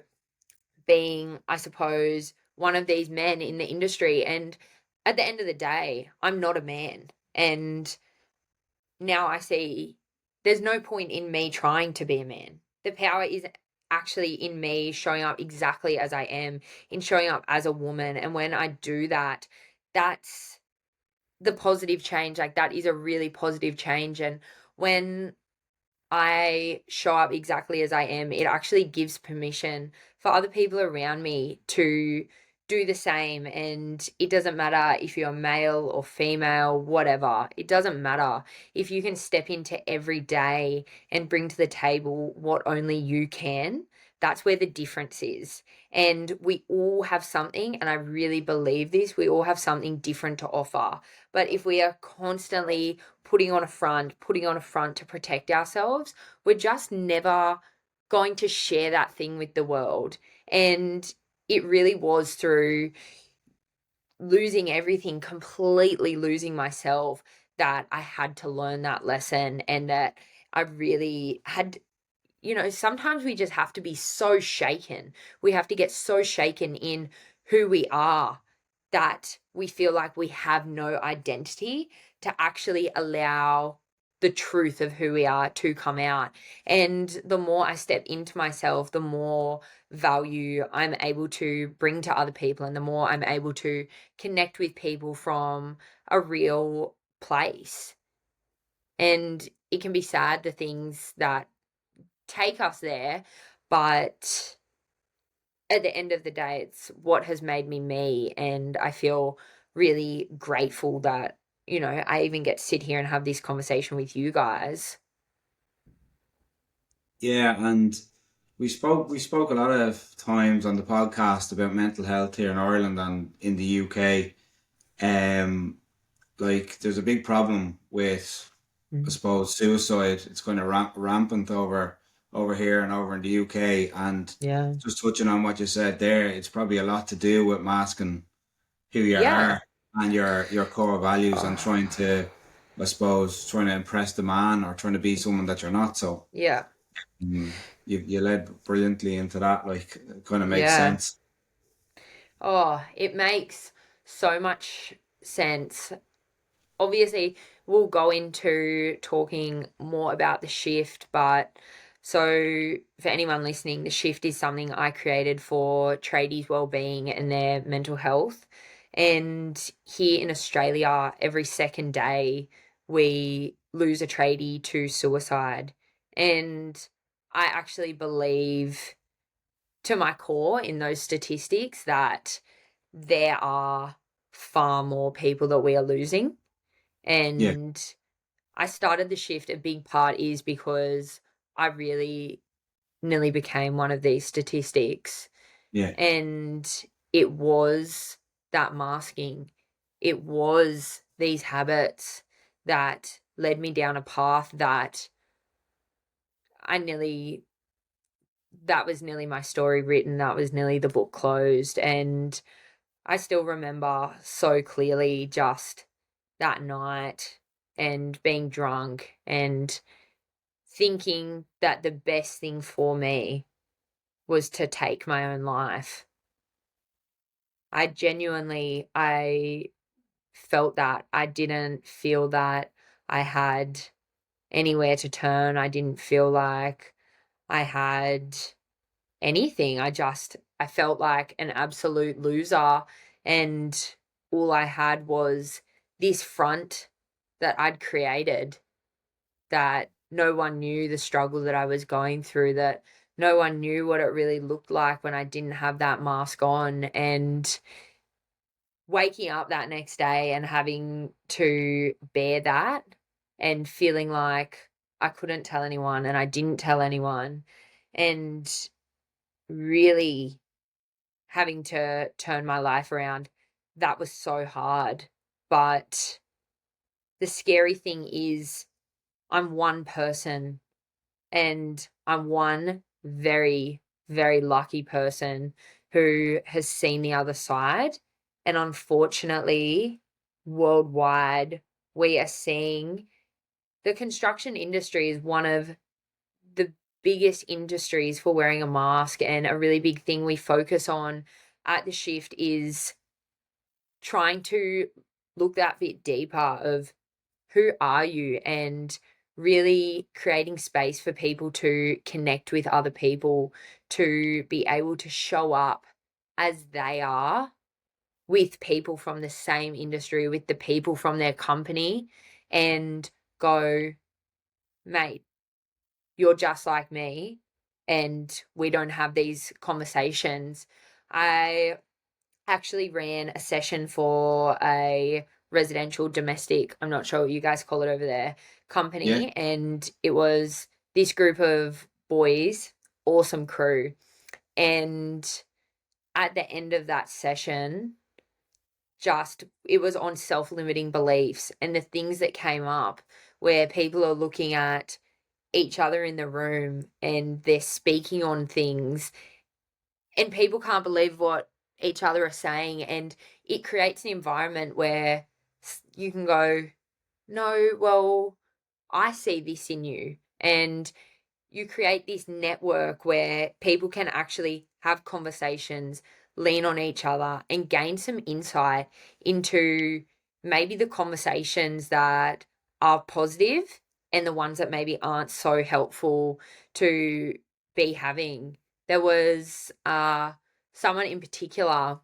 being, I suppose, one of these men in the industry. And at the end of the day, I'm not a man. And now I see there's no point in me trying to be a man. The power is actually in me showing up exactly as I am, in showing up as a woman. And when I do that, that's the positive change. Like, that is a really positive change. And when I show up exactly as I am, it actually gives permission for other people around me to do the same. And it doesn't matter if you're male or female, whatever. It doesn't matter. If you can step into every day and bring to the table what only you can, that's where the difference is. And we all have something, and I really believe this, we all have something different to offer. But if we are constantly putting on a front to protect ourselves, we're just never going to share that thing with the world. And it really was through losing everything, completely losing myself, that I had to learn that lesson, and that I really had, sometimes we just have to be so shaken. We have to get so shaken in who we are that we feel like we have no identity, to actually allow the truth of who we are to come out. And the more I step into myself, the more value I'm able to bring to other people, and the more I'm able to connect with people from a real place. And it can be sad, the things that take us there, but at the end of the day, it's what has made me me. And I feel really grateful that, I even get to sit here and have this conversation with you guys. Yeah, and we spoke a lot of times on the podcast about mental health here in Ireland and in the UK. Like there's a big problem with, I suppose, suicide. It's kind of rampant over here and over in the UK. And Yeah. just touching on what you said there, it's probably a lot to do with masking who you Yeah. are and your core values, and trying to, I suppose, trying to impress the man or trying to be someone that you're not. So Yeah. you led brilliantly into that. Like, it kind of makes Yeah. sense. Oh, it makes so much sense. Obviously, we'll go into talking more about the shift, but so for anyone listening, the shift is something I created for tradies' well-being and their mental health. And here in Australia, every second day we lose a tradie to suicide. And I actually believe to my core in those statistics that there are far more people that we are losing. Yeah, And I started the shift, a big part is because I really nearly became one of these statistics. yeah, And it was that masking. It was these habits that led me down a path that I nearly that was nearly my story written. That was nearly the book closed. And I still remember so clearly just that night and being drunk and thinking that the best thing for me was to take my own life. I felt that. I didn't feel that I had anywhere to turn. I didn't feel like I had anything. I felt like an absolute loser, and all I had was this front that I'd created, that no one knew the struggle that I was going through, that no one knew what it really looked like when I didn't have that mask on. And waking up that next day and having to bear that and feeling like I couldn't tell anyone and I didn't tell anyone, and really having to turn my life around, that was so hard. But the scary thing is I'm one person, and I'm one very, very lucky person who has seen the other side. And unfortunately, worldwide, we are seeing the construction industry is one of the biggest industries for wearing a mask. And a really big thing we focus on at the shift is trying to look that bit deeper of who are you, and really creating space for people to connect with other people, to be able to show up as they are with people from the same industry, with the people from their company, and go, mate, you're just like me, and we don't have these conversations. I actually ran a session for a residential domestic, I'm not sure what you guys call it over there, yeah, company, and it was this group of boys, awesome crew. And at the end of that session, just it was on self-limiting beliefs and the things that came up, where people are looking at each other in the room and they're speaking on things, and people can't believe what each other are saying, and it creates an environment where you can go, no, well, I see this in you. And you create this network where people can actually have conversations, lean on each other and gain some insight into maybe the conversations that are positive and the ones that maybe aren't so helpful to be having. There was someone in particular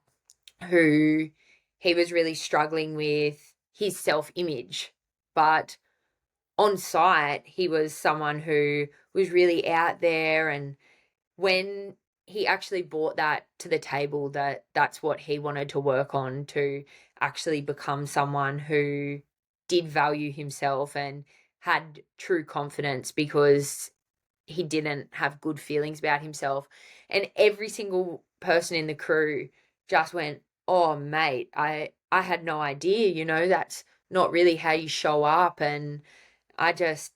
who he was really struggling with his self-image, but on site he was someone who was really out there, and when he actually brought that to the table, that's what he wanted to work on, to actually become someone who did value himself and had true confidence, because he didn't have good feelings about himself. And every single person in the crew just went, "Oh, mate, I had no idea, that's not really how you show up." And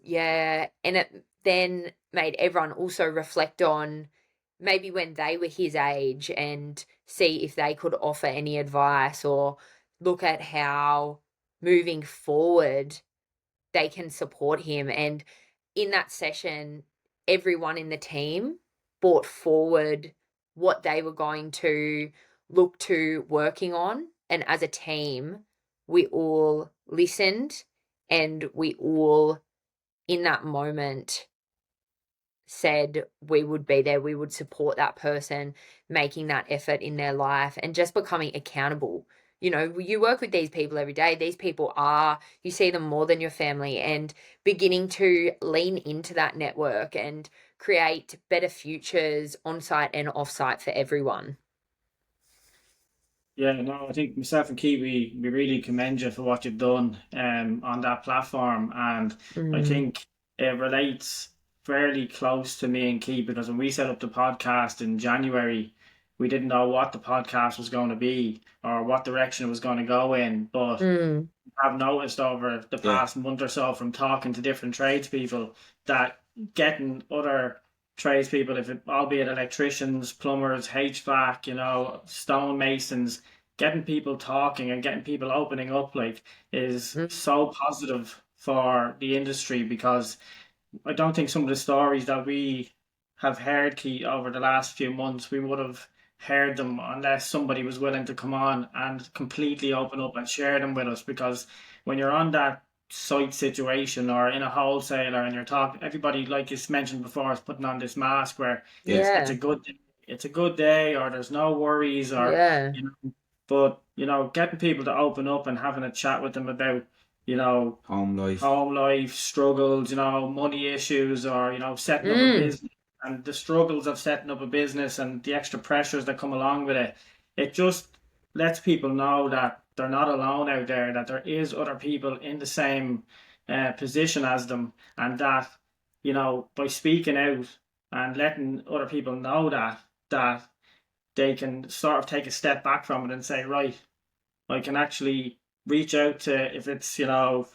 yeah. And it then made everyone also reflect on maybe when they were his age and see if they could offer any advice, or look at how moving forward they can support him. And in that session, everyone in the team brought forward what they were going to look to working on. And as a team, we all listened, and we all, in that moment, said we would be there, we would support that person making that effort in their life and just becoming accountable. You work with these people every day. These people you see them more than your family, and beginning to lean into that network and create better futures on site and off site for everyone. Yeah, no, I think myself and Keith, we really commend you for what you've done on that platform. And I think it relates fairly close to me and Keith, because when we set up the podcast in January, we didn't know what the podcast was going to be or what direction it was going to go in. But I've noticed over the past month or so, from talking to different tradespeople, that getting other tradespeople, albeit electricians, plumbers, HVAC, stonemasons, getting people talking and getting people opening up is so positive for the industry, because I don't think some of the stories that we have heard, Key, over the last few months, we would have heard them unless somebody was willing to come on and completely open up and share them with us. Because when you're on that site situation or in a wholesaler and you're talking, everybody, like you mentioned before, is putting on this mask where it's a good day, or there's no worries, or but getting people to open up and having a chat with them about home life struggles, money issues, or setting up a business, and the struggles of setting up a business and the extra pressures that come along with it. It just lets people know that they're not alone out there, that there is other people in the same position as them, and that by speaking out and letting other people know that they can sort of take a step back from it and say, right, I can actually reach out to, if it's the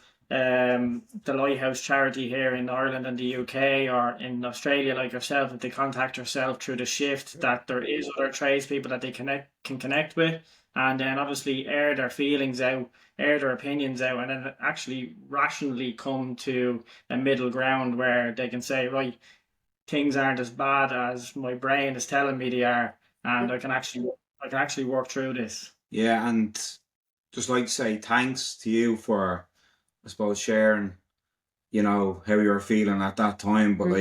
Lighthouse charity here in Ireland and the UK, or in Australia like yourself, if they contact yourself through the shift, that there is other tradespeople that they can connect with, and then obviously air their feelings out, air their opinions out, and then actually rationally come to a middle ground where they can say, right, things aren't as bad as my brain is telling me they are, and I can actually work through this. Yeah, and just like to say thanks to you for, I suppose, sharing, how you were feeling at that time. But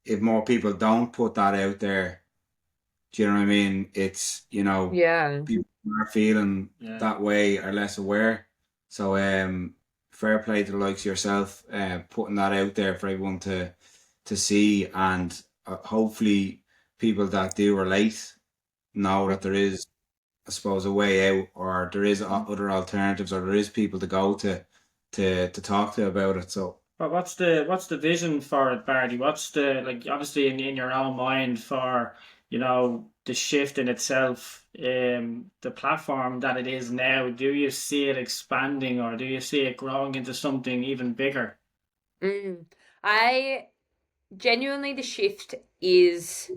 if more people don't put that out there, do you know what I mean? It's, people are feeling that way, are less aware. So fair play to the likes of yourself, putting that out there for everyone to see, and hopefully people that do relate know that there is, I suppose, a way out, or there is other alternatives, or there is people to go to talk to about it. So, but what's the vision for it, Bardie? What's the, obviously in your own mind, for the shift in itself, the platform that it is now? Do you see it expanding, or do you see it growing into something even bigger? I genuinely, the shift is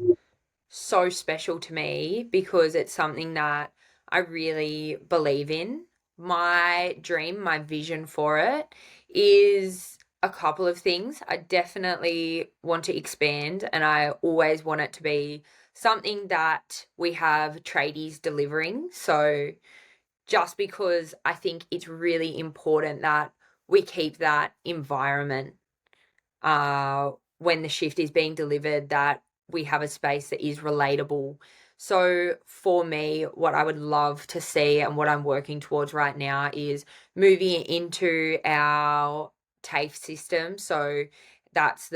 so special to me because it's something that I really believe in. My dream, my vision for it is a couple of things. I definitely want to expand, and I always want it to be something that we have tradies delivering. So just because I think it's really important that we keep that environment when the shift is being delivered, that we have a space that is relatable. So for me, what I would love to see and what I'm working towards right now is moving into our TAFE system. So that's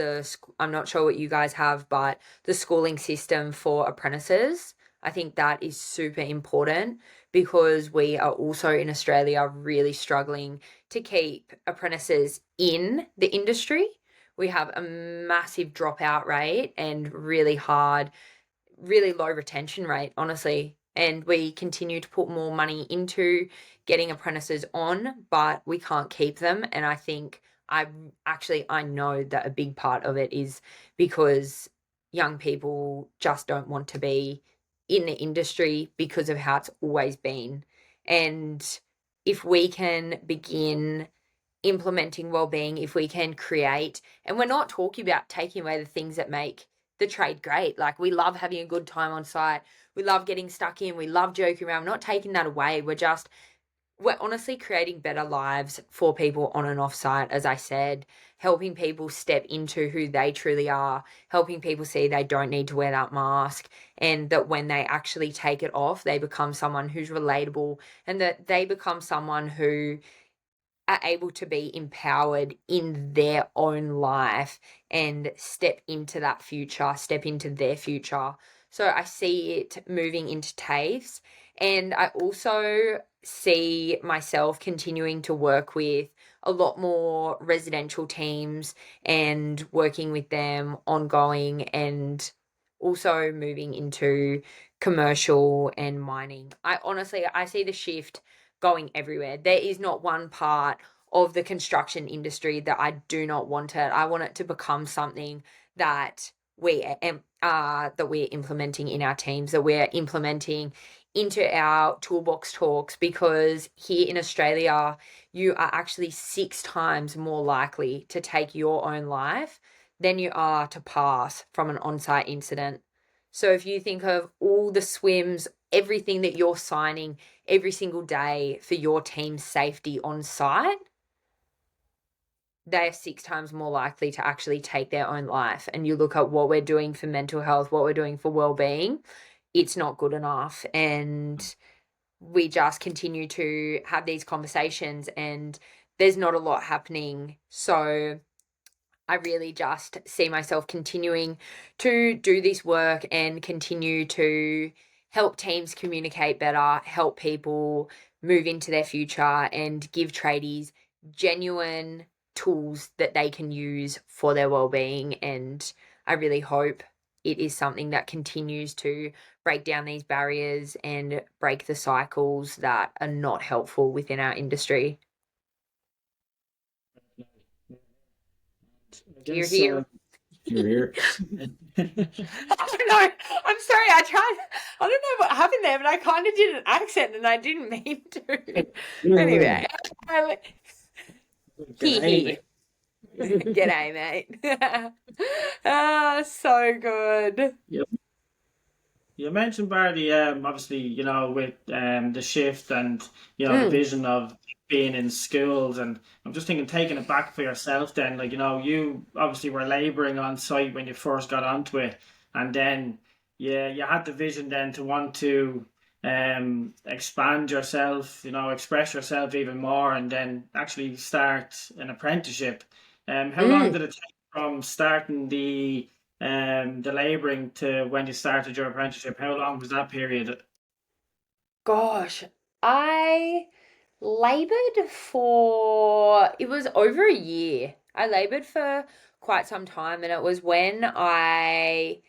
I'm not sure what you guys have, but the schooling system for apprentices. I think that is super important because we are also in Australia really struggling to keep apprentices in the industry. We have a massive dropout rate and really low retention rate, honestly. And we continue to put more money into getting apprentices on, but we can't keep them. And I think I know that a big part of it is because young people just don't want to be in the industry because of how it's always been. And if we can begin implementing well-being, if we can create, and we're not talking about taking away the things that make the trade great. Like, we love having a good time on site, we love getting stuck in, we love joking around. We're not taking that away. We're honestly creating better lives for people on and off site, as I said, helping people step into who they truly are, helping people see they don't need to wear that mask, and that when they actually take it off, they become someone who's relatable, and that they become someone who are able to be empowered in their own life and step into that future, step into their future. So I see it moving into TAFEs, and I also see myself continuing to work with a lot more residential teams and working with them ongoing, and also moving into commercial and mining. I see the shift going everywhere. There is not one part of the construction industry that I do not want it. I want it to become something that we're implementing in our teams, that we're implementing into our toolbox talks, because here in Australia, you are actually 6 times more likely to take your own life than you are to pass from an on-site incident. So if you think of all the swims, everything that you're signing every single day for your team's safety on site, they're 6 times more likely to actually take their own life. And you look at what we're doing for mental health, what we're doing for well-being, it's not good enough. And we just continue to have these conversations and there's not a lot happening. So I really just see myself continuing to do this work and continue to help teams communicate better, help people move into their future, and give tradies genuine tools that they can use for their well-being. And I really hope it is something that continues to break down these barriers and break the cycles that are not helpful within our industry. You're here. You're here. I don't know. I'm sorry. I don't know what happened there, but I kind of did an accent and I didn't mean to. Anyway. G'day. G'day, mate. So good. You mentioned Bardie, obviously, with the shift and, the vision of being in schools. And I'm just thinking, taking it back for yourself then, like, you obviously were labouring on site when you first got onto it. And then, you had the vision then to want to expand yourself, express yourself even more, and then actually start an apprenticeship. How long did it take from starting the labouring to when you started your apprenticeship? How long was that period? Gosh, I laboured it was over a year. I laboured for quite some time, and it was when I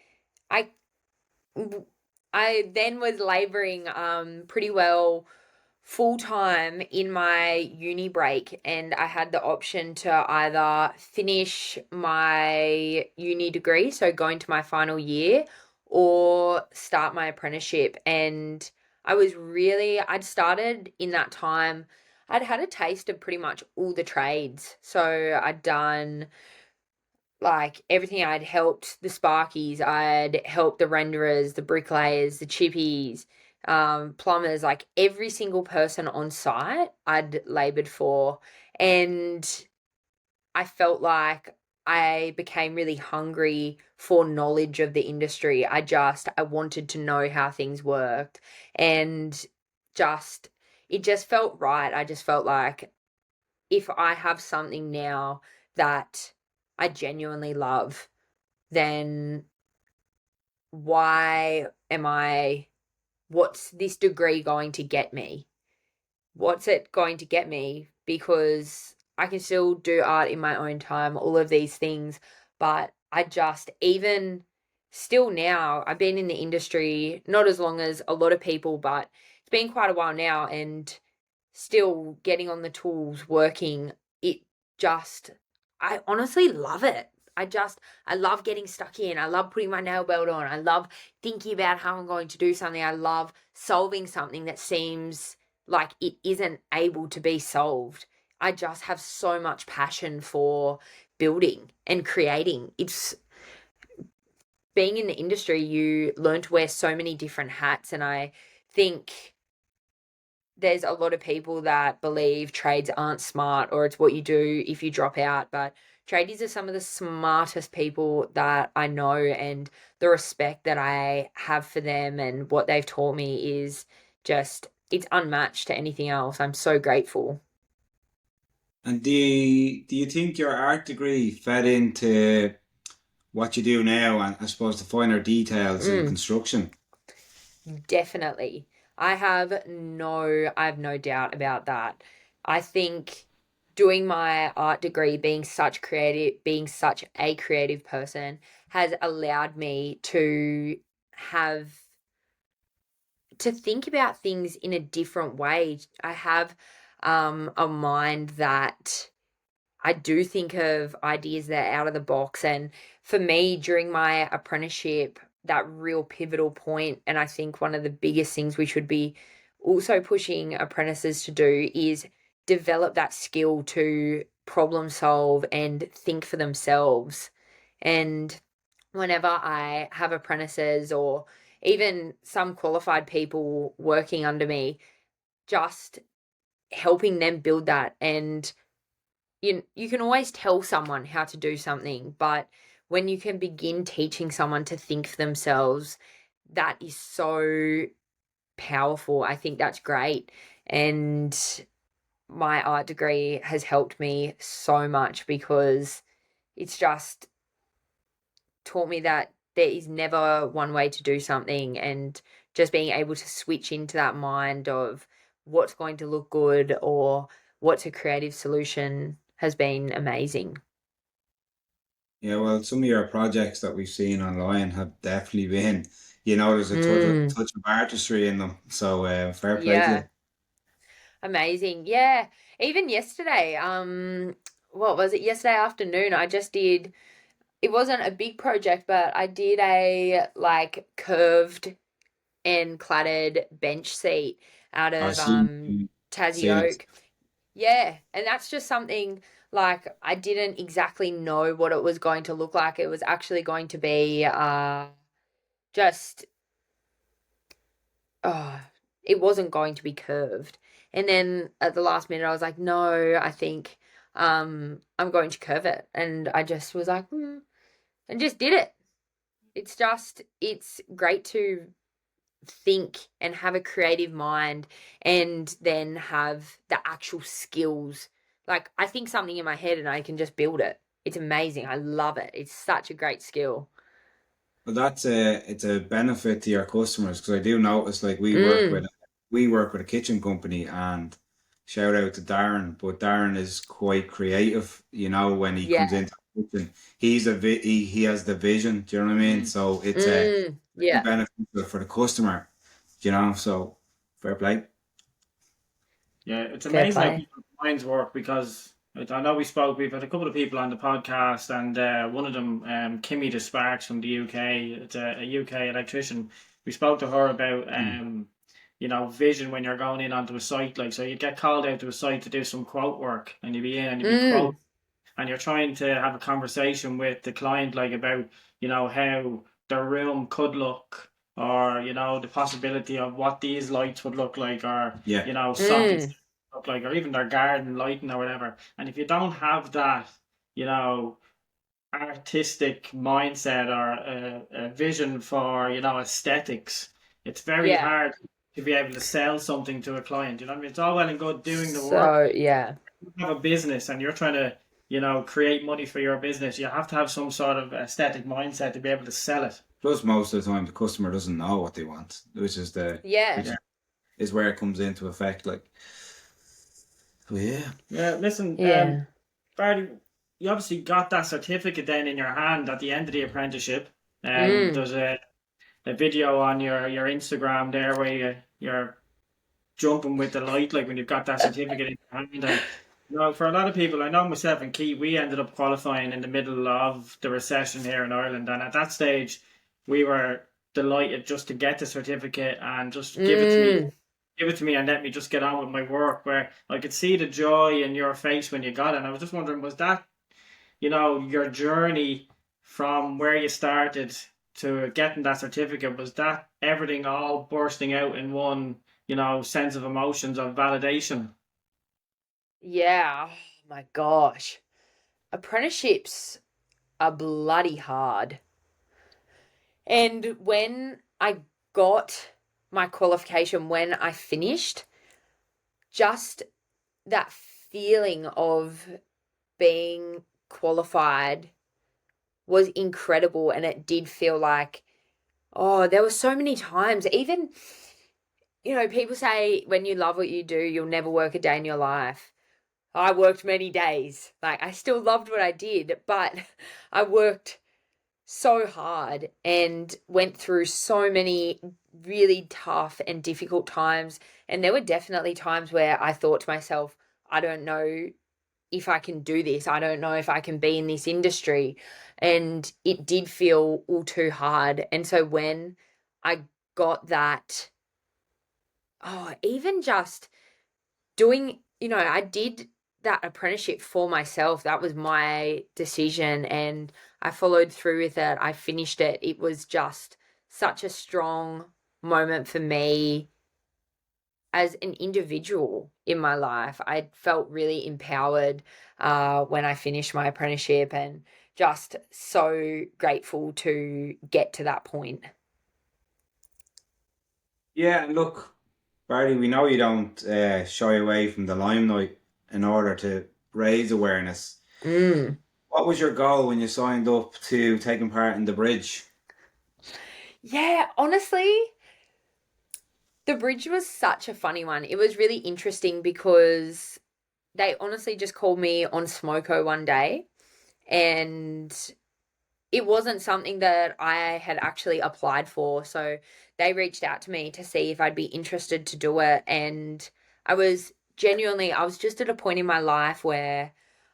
then was labouring pretty well full time in my uni break, and I had the option to either finish my uni degree, so going to my final year, or start my apprenticeship. And I'd started in that time. I'd had a taste of pretty much all the trades. So I'd done like everything. I'd helped the sparkies, I'd helped the renderers, the bricklayers, the chippies, plumbers, like every single person on site I'd laboured for. And I felt like I became really hungry for knowledge of the industry. I wanted to know how things worked, and just, it just felt right. I just felt like if I have something now that I genuinely love, then why am I, what's this degree going to get me? What's it going to get me? Because I can still do art in my own time, all of these things, but I just, even still now, I've been in the industry not as long as a lot of people, but it's been quite a while now, and still getting on the tools, working, it just, I honestly love it. I love getting stuck in. I love putting my nail belt on. I love thinking about how I'm going to do something. I love solving something that seems like it isn't able to be solved. I just have so much passion for building and creating. It's being in the industry, you learn to wear so many different hats, and I think there's a lot of people that believe trades aren't smart or it's what you do if you drop out, but tradies are some of the smartest people that I know, and the respect that I have for them and what they've taught me is just, it's unmatched to anything else. I'm so grateful. And do you think your art degree fed into what you do now, and I suppose the finer details in construction? Definitely. I have no doubt about that. I think doing my art degree, being such a creative person has allowed me have to think about things in a different way. I have a mind that I do think of ideas that are out of the box. And for me, during my apprenticeship, that real pivotal point, and I think one of the biggest things we should be also pushing apprentices to do, is develop that skill to problem solve and think for themselves. And whenever I have apprentices or even some qualified people working under me, just helping them build that. And you can always tell someone how to do something, but when you can begin teaching someone to think for themselves, that is so powerful. I think that's great. And my art degree has helped me so much because it's just taught me that there is never one way to do something, and just being able to switch into that mind of what's going to look good or what's a creative solution has been amazing. Yeah, well, some of your projects that we've seen online have definitely been, there's a Mm, touch of artistry in them. So fair play to you. yeah, amazing. Yeah, even yesterday, what was it? Yesterday afternoon, I just did, it wasn't a big project, but I did a like curved and cladded bench seat out I've of Tassie seen it. oak. Yeah, and that's just something, like, I didn't exactly know what it was going to look like. It was actually going to be just oh, it wasn't going to be curved. And then at the last minute I was like, "No, I think I'm going to curve it." And I just was like, and just did it. It's great to think and have a creative mind and then have the actual skills. Like, I think something in my head and I can just build it. It's amazing. I love it. It's such a great skill. But it's a benefit to your customers, because I do notice, like, Mm, we work with a kitchen company, and shout out to Darren, but Darren is quite creative, when he yeah. comes into the kitchen. He has the vision, do you know what I mean? So it's really Yeah. beneficial for the customer, so fair play. Yeah, it's Fair amazing how play. people's minds work, because I know we've had a couple of people on the podcast, and one of them, Kimmy the Sparks from the UK, it's a UK electrician. We spoke to her about vision when you're going in onto a site. Like, so you'd get called out to a site to do some quote work, and you'd be in and you'd be quote, and you're trying to have a conversation with the client, like about, how their room could look, or, the possibility of what these lights would look like, or, Yeah. sockets look like, or even their garden lighting or whatever. And if you don't have that, artistic mindset or a vision for, aesthetics, it's very Yeah. hard to be able to sell something to a client. You know what I mean? It's all well and good doing the work. So, yeah. You have a business and you're trying to, create money for your business. You have to have some sort of aesthetic mindset to be able to sell it. Plus, most of the time, the customer doesn't know what they want, which is Yeah. is where it comes into effect. Like, yeah. Yeah, listen, Yeah. Bardie, you obviously got that certificate then in your hand at the end of the apprenticeship. There's a video on your Instagram there where you're jumping with delight, like when you've got that certificate in your hand. And, for a lot of people, I know myself and Keith, we ended up qualifying in the middle of the recession here in Ireland, and at that stage, we were delighted just to get the certificate and just give it to me and let me just get on with my work, where I could see the joy in your face when you got it. And I was just wondering, was that, your journey from where you started to getting that certificate, was that everything all bursting out in one, sense of emotions of validation? Yeah. Oh my gosh. Apprenticeships are bloody hard. And when I got my qualification, when I finished, just that feeling of being qualified was incredible. And it did feel like, there were so many times, even, people say when you love what you do, you'll never work a day in your life. I worked many days. Like, I still loved what I did, but I worked so hard and went through so many really tough and difficult times. And there were definitely times where I thought to myself, I don't know if I can do this. I don't know if I can be in this industry. And it did feel all too hard. And so when I got that, even just doing, I did that apprenticeship for myself. That was my decision and I followed through with it. I finished it. It was just such a strong moment for me as an individual in my life. I felt really empowered when I finished my apprenticeship and just so grateful to get to that point. Yeah, and look, Bardie, we know you don't shy away from the limelight in order to raise awareness. What was your goal when you signed up to taking part in the bridge? Yeah, honestly, the bridge was such a funny one. It was really interesting because they honestly just called me on Smoko one day and it wasn't something that I had actually applied for. So they reached out to me to see if I'd be interested to do it. And I was just at a point in my life where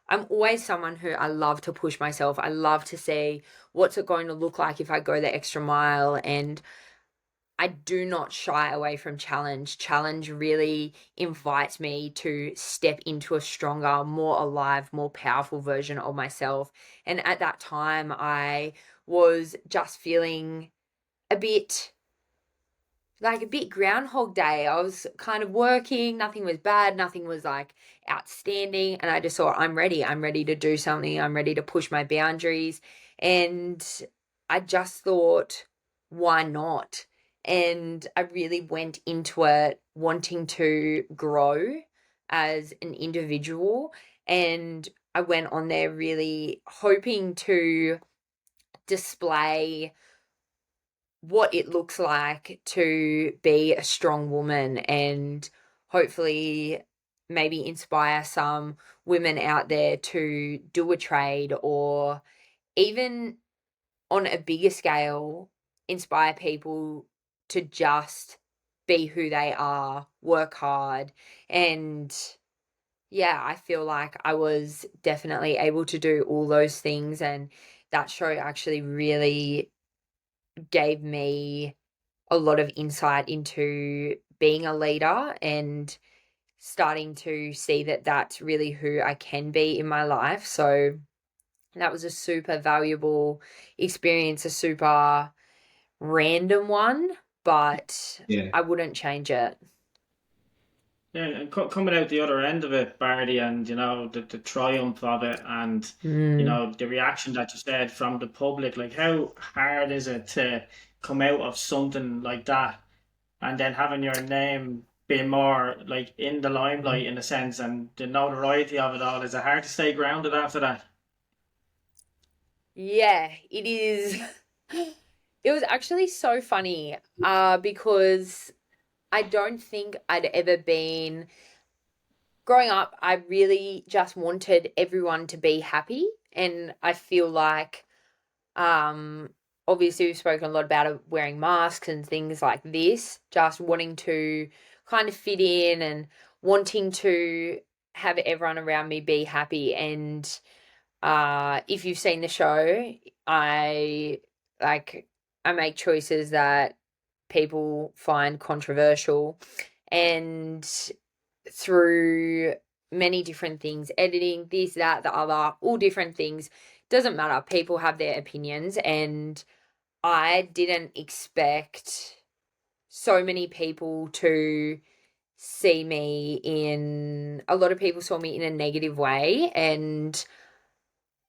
I'm always someone who I love to push myself. I love to see what's it going to look like if I go the extra mile. And I do not shy away from challenge. Challenge really invites me to step into a stronger, more alive, more powerful version of myself. And at that time, I was just feeling a bit Groundhog Day. I was kind of working, nothing was bad, nothing was like outstanding. And I just thought, I'm ready to do something. I'm ready to push my boundaries. And I just thought, why not? And I really went into it wanting to grow as an individual. And I went on there really hoping to display what it looks like to be a strong woman and hopefully maybe inspire some women out there to do a trade or even on a bigger scale, inspire people to just be who they are, work hard. And yeah, I feel like I was definitely able to do all those things. And that show actually really gave me a lot of insight into being a leader and starting to see that that's really who I can be in my life. So that was a super valuable experience, a super random one, but Yeah. I wouldn't change it. Yeah, and coming out the other end of it, Bardie, and the triumph of it, and Mm. the reaction that you said from the public, like how hard is it to come out of something like that, and then having your name being more like in the limelight in a sense, and the notoriety of it all? Is it hard to stay grounded after that? Yeah, it is. It was actually so funny, because I don't think I'd ever been growing up. I really just wanted everyone to be happy, and I feel like, um, obviously we've spoken a lot about wearing masks and things like this, just wanting to kind of fit in and wanting to have everyone around me be happy. And if you've seen the show, I like I make choices that people find controversial, and through many different things, editing, this, that, the other, all different things, doesn't matter. People have their opinions, and I didn't expect so many people to see me in a lot of people saw me in a negative way, and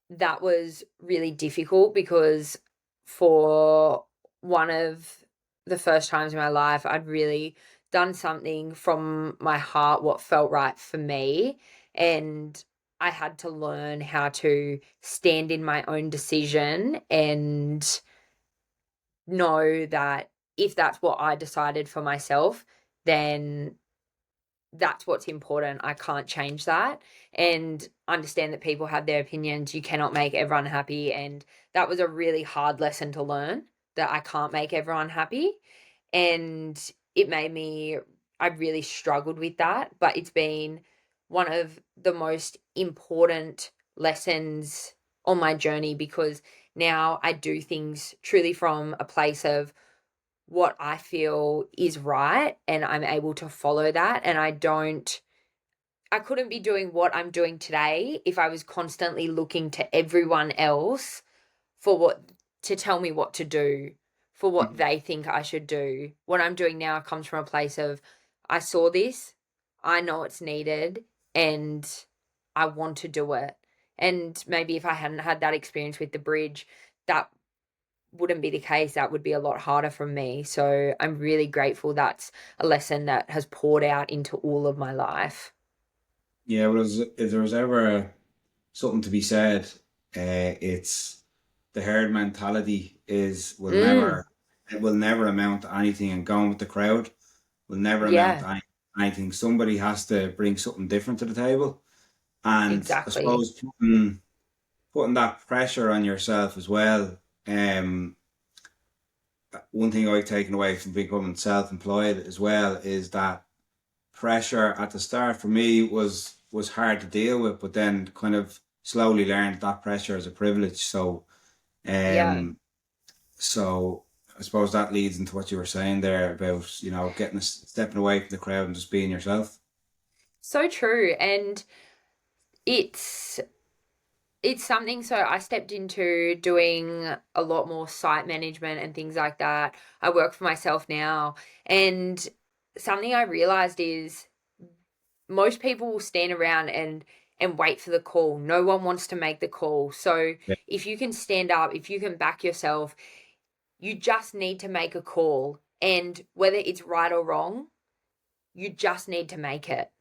that was really difficult because for one of the first times in my life, I'd really done something from my heart, what felt right for me. And I had to learn how to stand in my own decision and know that if that's what I decided for myself, then that's what's important. I can't change that, and understand that people have their opinions. You cannot make everyone happy. And that was a really hard lesson to learn, that I can't make everyone happy. And it made me, I really struggled with that, but it's been one of the most important lessons on my journey, because now I do things truly from a place of what I feel is right, and I'm able to follow that. And I couldn't be doing what I'm doing today if I was constantly looking to everyone else for what to tell me what to do, for what they think I should do. What I'm doing now comes from a place of, I saw this, I know it's needed, and I want to do it. And maybe if I hadn't had that experience with the bridge, that wouldn't be the case. That would be a lot harder for me. So I'm really grateful that's a lesson that has poured out into all of my life. Yeah, well, if there was ever something to be said, it's the herd mentality is Mm, it will never amount to anything, and going with the crowd will never amount yeah, to anything. Somebody has to bring something different to the table, and I exactly. suppose putting that pressure on yourself as well. Um, One thing I've taken away from becoming self-employed as well is that pressure at the start for me was hard to deal with, but then kind of slowly learned that pressure is a privilege. Yeah. Um, so I suppose that leads into what you were saying there about getting stepping away from the crowd and just being yourself. So true. And it's it's something, so I stepped into doing a lot more site management and things like that. I work for myself now, and something I realized is most people will stand around and wait for the call. No one wants to make the call. So Yeah, if you can stand up, if you can back yourself, you just need to make a call. And whether it's right or wrong, you just need to make it,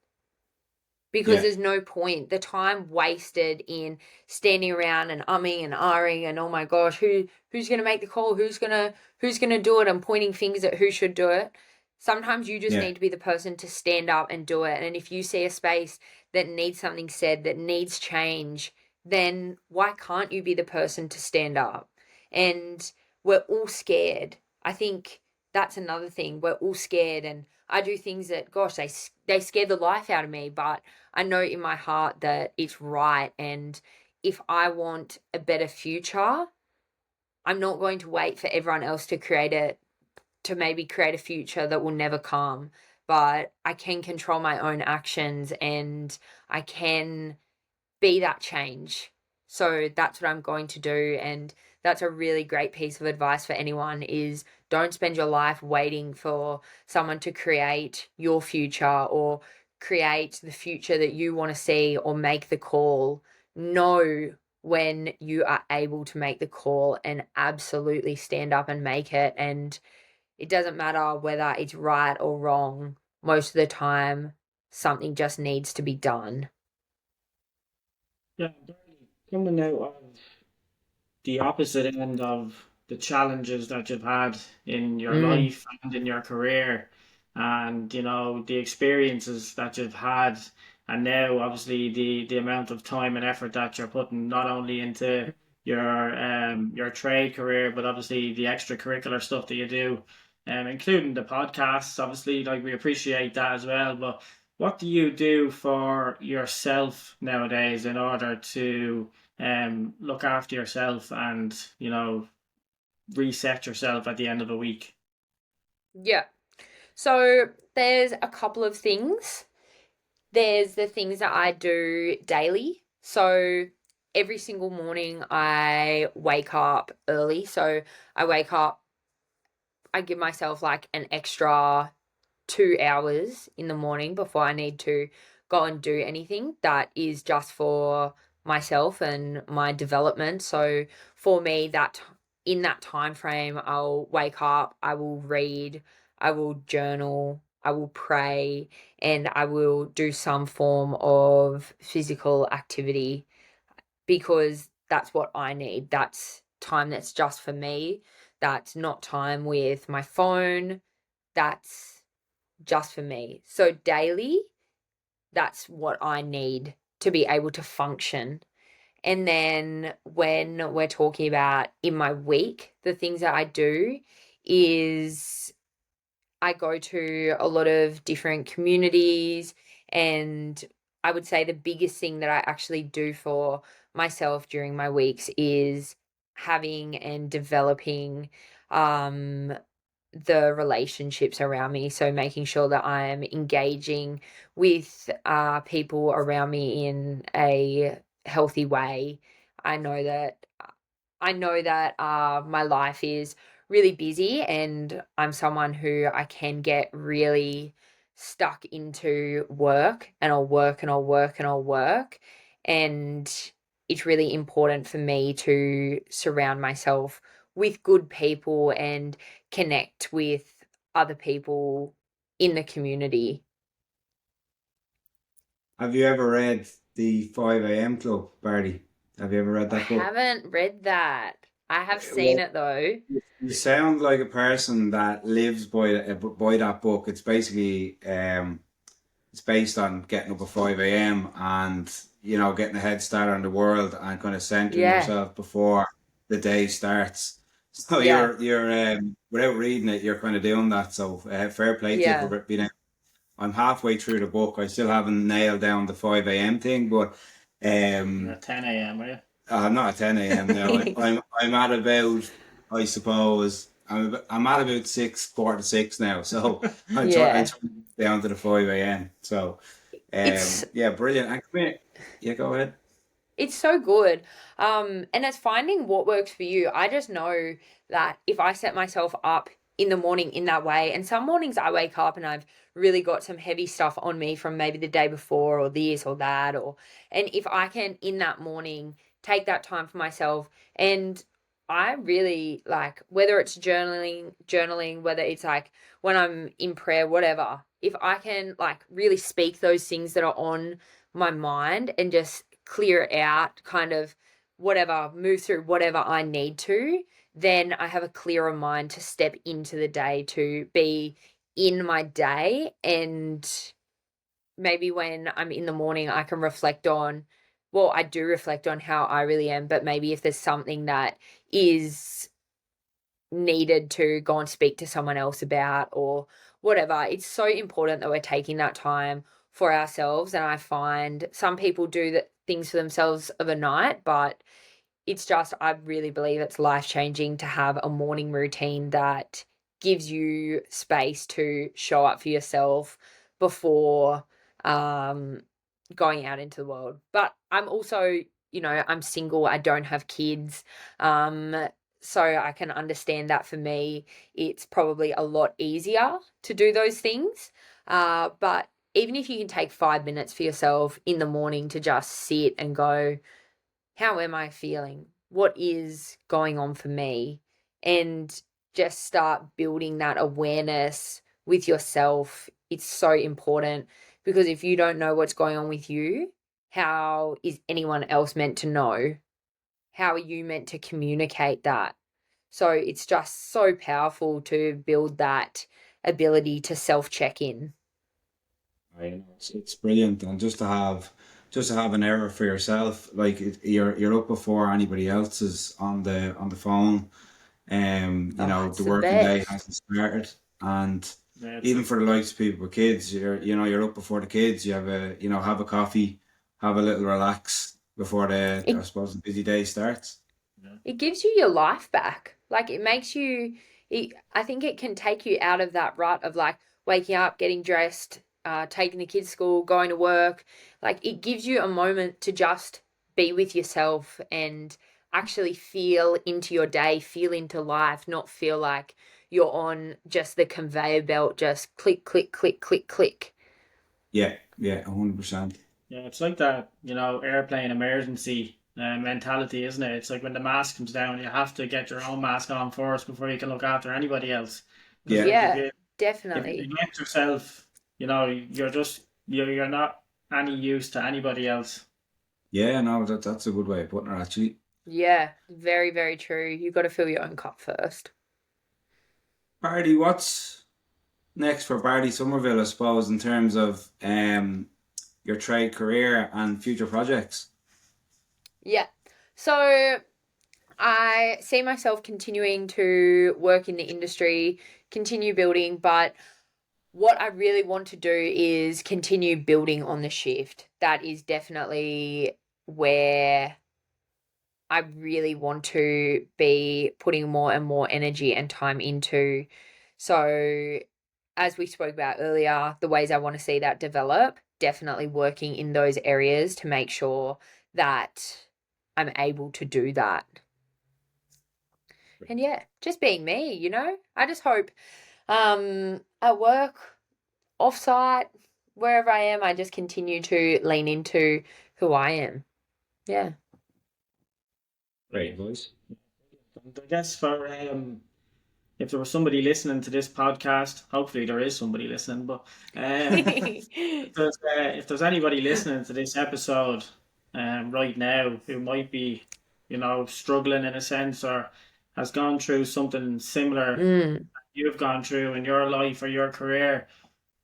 because yeah, there's no point. The time wasted in standing around and umming and ahhing and, oh my gosh, who's gonna make the call? Who's gonna do it? And pointing fingers at who should do it. Sometimes you just yeah, need to be the person to stand up and do it. And if you see a space that needs something said, that needs change, then why can't you be the person to stand up? And we're all scared. I think that's another thing. We're all scared, and I do things that, gosh, they scare the life out of me, but I know in my heart that it's right. And if I want a better future, I'm not going to wait for everyone else to create it, to maybe create a future that will never come. but I can control my own actions and I can be that change. So that's what I'm going to do. And that's a really great piece of advice for anyone is don't spend your life waiting for someone to create your future or create the future that you want to see or make the call. Know when you are able to make the call and absolutely stand up and make it. And it doesn't matter whether it's right or wrong. Most of the time, something just needs to be done. Yeah, coming out of the opposite end of the challenges that you've had in your Mm, life and in your career, and the experiences that you've had, and now obviously the amount of time and effort that you're putting not only into your trade career, but obviously the extracurricular stuff that you do, including the podcasts. Obviously, like we appreciate that as well. But what do you do for yourself nowadays in order to look after yourself and reset yourself at the end of the week? yeah. So there's a couple of things. There's the things that I do daily. So every single morning I wake up early. So I wake up, I give myself like an extra 2 hours in the morning before I need to go and do anything that is just for myself and my development. So for me, that in that time frame, I'll wake up, I will read, I will journal, I will pray, and I will do some form of physical activity because that's what I need. That's time that's just for me. That's not time with my phone. That's just for me. So daily, that's what I need to be able to function. And then when we're talking about in my week, the things that I do is I go to a lot of different communities, and I would say the biggest thing that I actually do for myself during my weeks is having and developing um the relationships around me. So making sure that I'm engaging with people around me in a healthy way. I know that my life is really busy and I'm someone who I can get really stuck into work and I'll work and I'll work and I'll work. And it's really important for me to surround myself with good people and connect with other people in the community. Have you ever read the 5 a.m. Club, Bardie? Have you ever read I that book? haven't read that. I have seen Well, it though. you sound like a person that lives by that book. It's basically it's based on getting up at 5 a.m. and getting a head start on the world and kind of centering Yeah, yourself before the day starts. So yeah, you're without reading it, you're kind of doing that. So fair play to you yeah. for being. I'm halfway through the book. I still haven't nailed down the 5 a.m. thing, but You're um, at 10 a.m., are you? I'm not at 10 a.m. now. I'm at about, I suppose I'm at about 6, quarter to 6 now. So I'm Yeah. trying to get down to the 5 a.m. So It's yeah, brilliant. And come here. Yeah, go ahead. It's so good. And it's finding what works for you. I just know that if I set myself up in the morning in that way, and some mornings I wake up and I've really got some heavy stuff on me from maybe the day before or this or that, and if I can in that morning take that time for myself, and I really like whether it's journaling, whether it's like when I'm in prayer, whatever, if I can like really speak those things that are on my mind and just clear it out, kind of whatever, move through whatever I need to, then I have a clearer mind to step into the day, to be in my day. And maybe when I'm in the morning, I can reflect on, well, I do reflect on how I really am, but maybe if there's something that is needed to go and speak to someone else about or whatever. It's so important that we're taking that time for ourselves. And I find some people do that things for themselves overnight, but it's just, I really believe it's life changing to have a morning routine that gives you space to show up for yourself before going out into the world. But I'm also, I'm single, I don't have kids. So I can understand that for me, it's probably a lot easier to do those things. But even if you can take 5 minutes for yourself in the morning to just sit and go, how am I feeling? What is going on for me? And just start building that awareness with yourself. It's so important, because if you don't know what's going on with you, how is anyone else meant to know? How are you meant to communicate that? So it's just so powerful to build that ability to self-check in. I know it's brilliant, and just to have an error for yourself, like you're up before anybody else is on the phone. It's The the working day best. hasn't started, and Yeah, even for the likes of people with kids, you're up before the kids. You have a coffee, have a little relax before I It suppose the busy day starts. it gives you your life back. Like, it makes you, I think it can take you out of that rut of like waking up, getting dressed, taking the kids to school, going to work. Like, it gives you a moment to just be with yourself and actually feel into your day, feel into life, not feel like you're on just the conveyor belt, just click, click, click, click, click. Yeah, yeah, 100%. yeah, it's like that, airplane emergency mentality, isn't it? It's like when the mask comes down, you have to get your own mask on first before you can look after anybody else. Because Yeah, like Yeah, if you definitely. neglect yourself, you're not any use to anybody else. yeah, no, that's a good way of putting it, actually. Yeah, very, very true. You got to fill your own cup first. Bardie, what's next for Bardie Somerville, I suppose, in terms of your trade career and future projects? Yeah. So I see myself continuing to work in the industry, continue building, but what I really want to do is continue building on the shift. That is definitely where I really want to be putting more and more energy and time into. So, as we spoke about earlier, the ways I want to see that develop, definitely working in those areas to make sure that I'm able to do that. And yeah, just being me. I just hope at work, offsite, wherever I am, I just continue to lean into who I am. Yeah. Great, boys. And I guess for if there was somebody listening to this podcast, hopefully there is somebody listening, but if there's anybody listening to this episode right now who might be, struggling in a sense, or has gone through something similar Mm. you've gone through in your life or your career,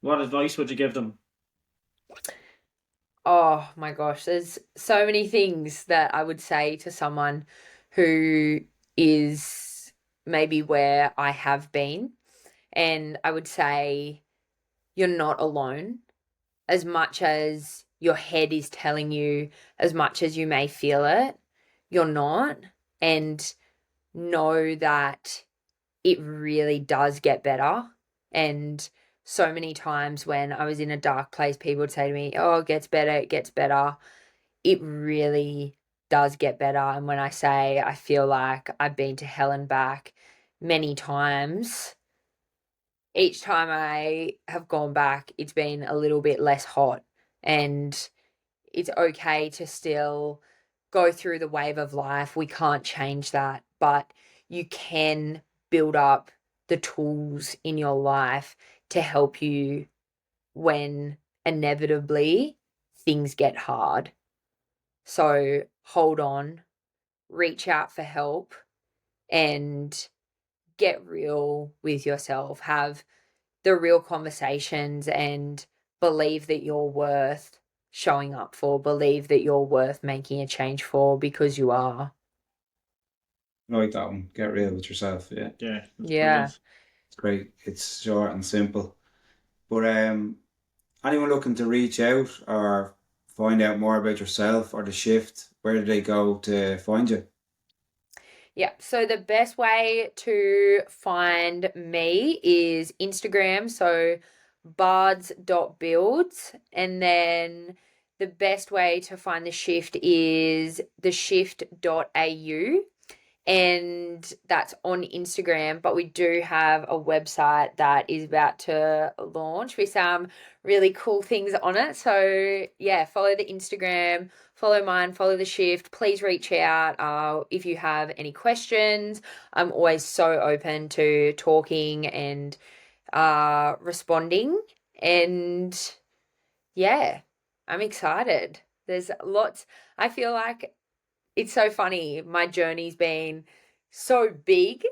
what advice would you give them? Oh my gosh, there's so many things that I would say to someone who is maybe where I have been. And I would say you're not alone. As much as your head is telling you, as much as you may feel it, you're not. And know that it really does get better. And so many times when I was in a dark place, people would say to me, oh, it gets better, it gets better. It really does get better. And when I say I feel like I've been to hell and back many times, each time I have gone back, it's been a little bit less hot. And it's okay to still go through the wave of life. We can't change that, but you can build up the tools in your life to help you when inevitably things get hard. So hold on, reach out for help, and get real with yourself. Have the real conversations and believe that you're worth showing up for, believe that you're worth making a change for, because you are. I like that one. Get real with yourself. Yeah, Yeah, that's Yeah. brilliant. it's great. It's short and simple. But anyone looking to reach out or find out more about yourself or the shift, where do they go to find you? Yeah, so the best way to find me is Instagram, so bards.builds, and then the best way to find the shift is theshift.au, and that's on Instagram. But we do have a website that is about to launch with some really cool things on it. So yeah, follow the Instagram, follow mine, follow the shift. Please reach out if you have any questions. I'm always so open to talking and responding. And yeah, I'm excited. There's lots. I feel like it's so funny. My journey's been so big,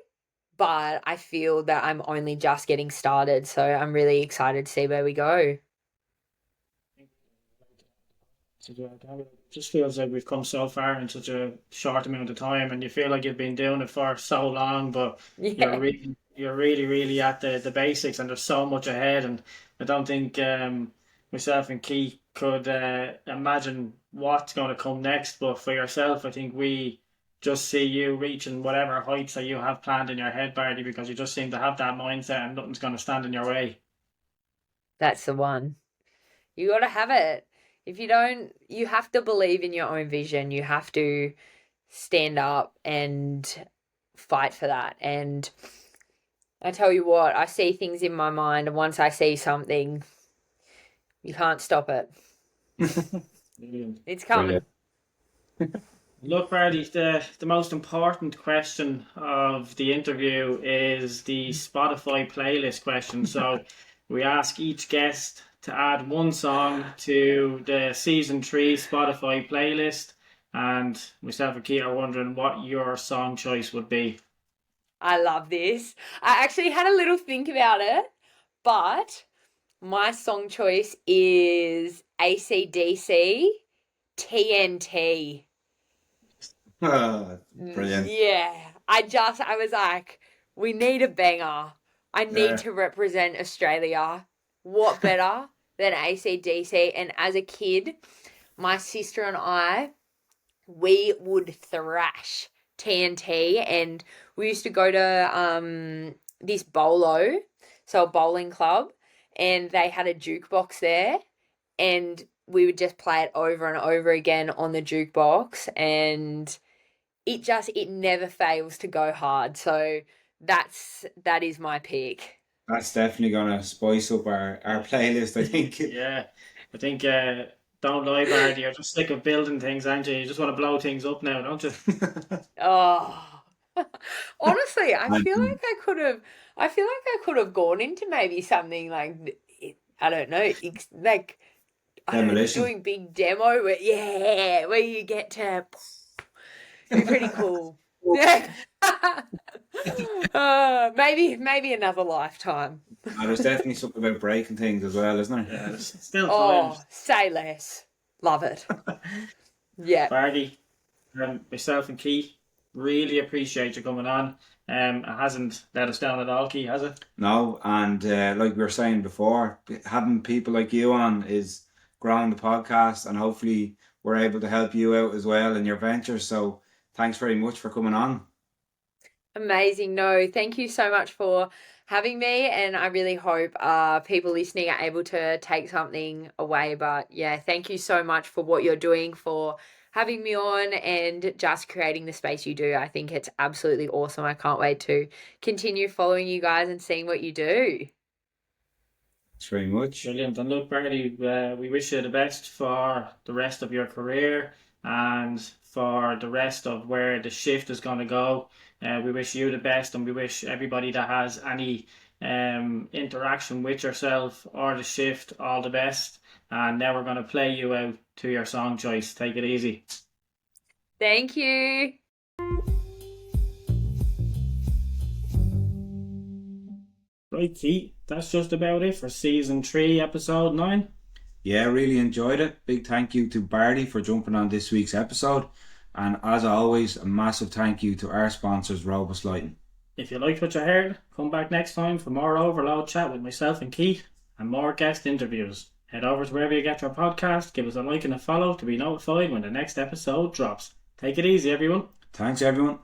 but I feel that I'm only just getting started. So I'm really excited to see where we go. It just feels like we've come so far in such a short amount of time, and you feel like you've been doing it for so long, but Yeah. you're really at the basics, and there's so much ahead. And I don't think myself and Keith could imagine what's going to come next. But for yourself, I think we just see you reaching whatever heights that you have planned in your head, Bardie, because you just seem to have that mindset, and nothing's going to stand in your way. That's the one. You got to have it. If you don't, you have to believe in your own vision. You have to stand up and fight for that. And I tell you what, I see things in my mind, and once I see something, you can't stop it. Brilliant. It's coming. Look, Bardie, the most important question of the interview is the Spotify playlist question. So we ask each guest to add one song to the season 3 Spotify playlist, and myself and Keith are wondering what your song choice would be. I love this. I actually had a little think about it, but my song choice is AC/DC TNT. Brilliant. Yeah. I was like, we need a banger. I need to represent Australia. What better than AC/DC? And as a kid, my sister and I, we would thrash TNT, and we used to go to this bolo, so a bowling club, and they had a jukebox there, and we would just play it over and over again on the jukebox, and it never fails to go hard. So that is my pick. That's definitely gonna spice up our playlist, I think. Yeah, I think, don't lie, Bardie, you're just sick of building things, aren't you? You just want to blow things up now, don't you? Oh, honestly, I feel like I could have gone into maybe something like, I don't know, like, I don't know, Demolition. doing big demo, where you get to be pretty cool. Maybe another lifetime. There's definitely something about breaking things as well, isn't there? Yeah, there's still Oh, times. say less. Love it. Yeah. Bardie, myself and Keith really appreciate you coming on. It hasn't let us down at all, Keith, has it? No, and like we were saying before, having people like you on is growing the podcast, and hopefully we're able to help you out as well in your ventures. So thanks very much for coming on. Amazing. No, thank you so much for having me, and I really hope people listening are able to take something away. But yeah, thank you so much for what you're doing, for having me on, and just creating the space you do. I think it's absolutely awesome. I can't wait to continue following you guys and seeing what you do. Thanks very much. Brilliant. And look, Bardie, we wish you the best for the rest of your career and for the rest of where the shift is going to go. We wish you the best, and we wish everybody that has any interaction with yourself or the shift all the best. And now we're going to play you out to your song choice. Take it easy. Thank you. Right, Keith, that's just about it for season 3, episode 9. Yeah, really enjoyed it. Big thank you to Bardie for jumping on this week's episode. And as always, a massive thank you to our sponsors, Robust Lighting. If you liked what you heard, come back next time for more overload chat with myself and Keith and more guest interviews. Head over to wherever you get your podcast, give us a like and a follow to be notified when the next episode drops. Take it easy, everyone. Thanks, everyone.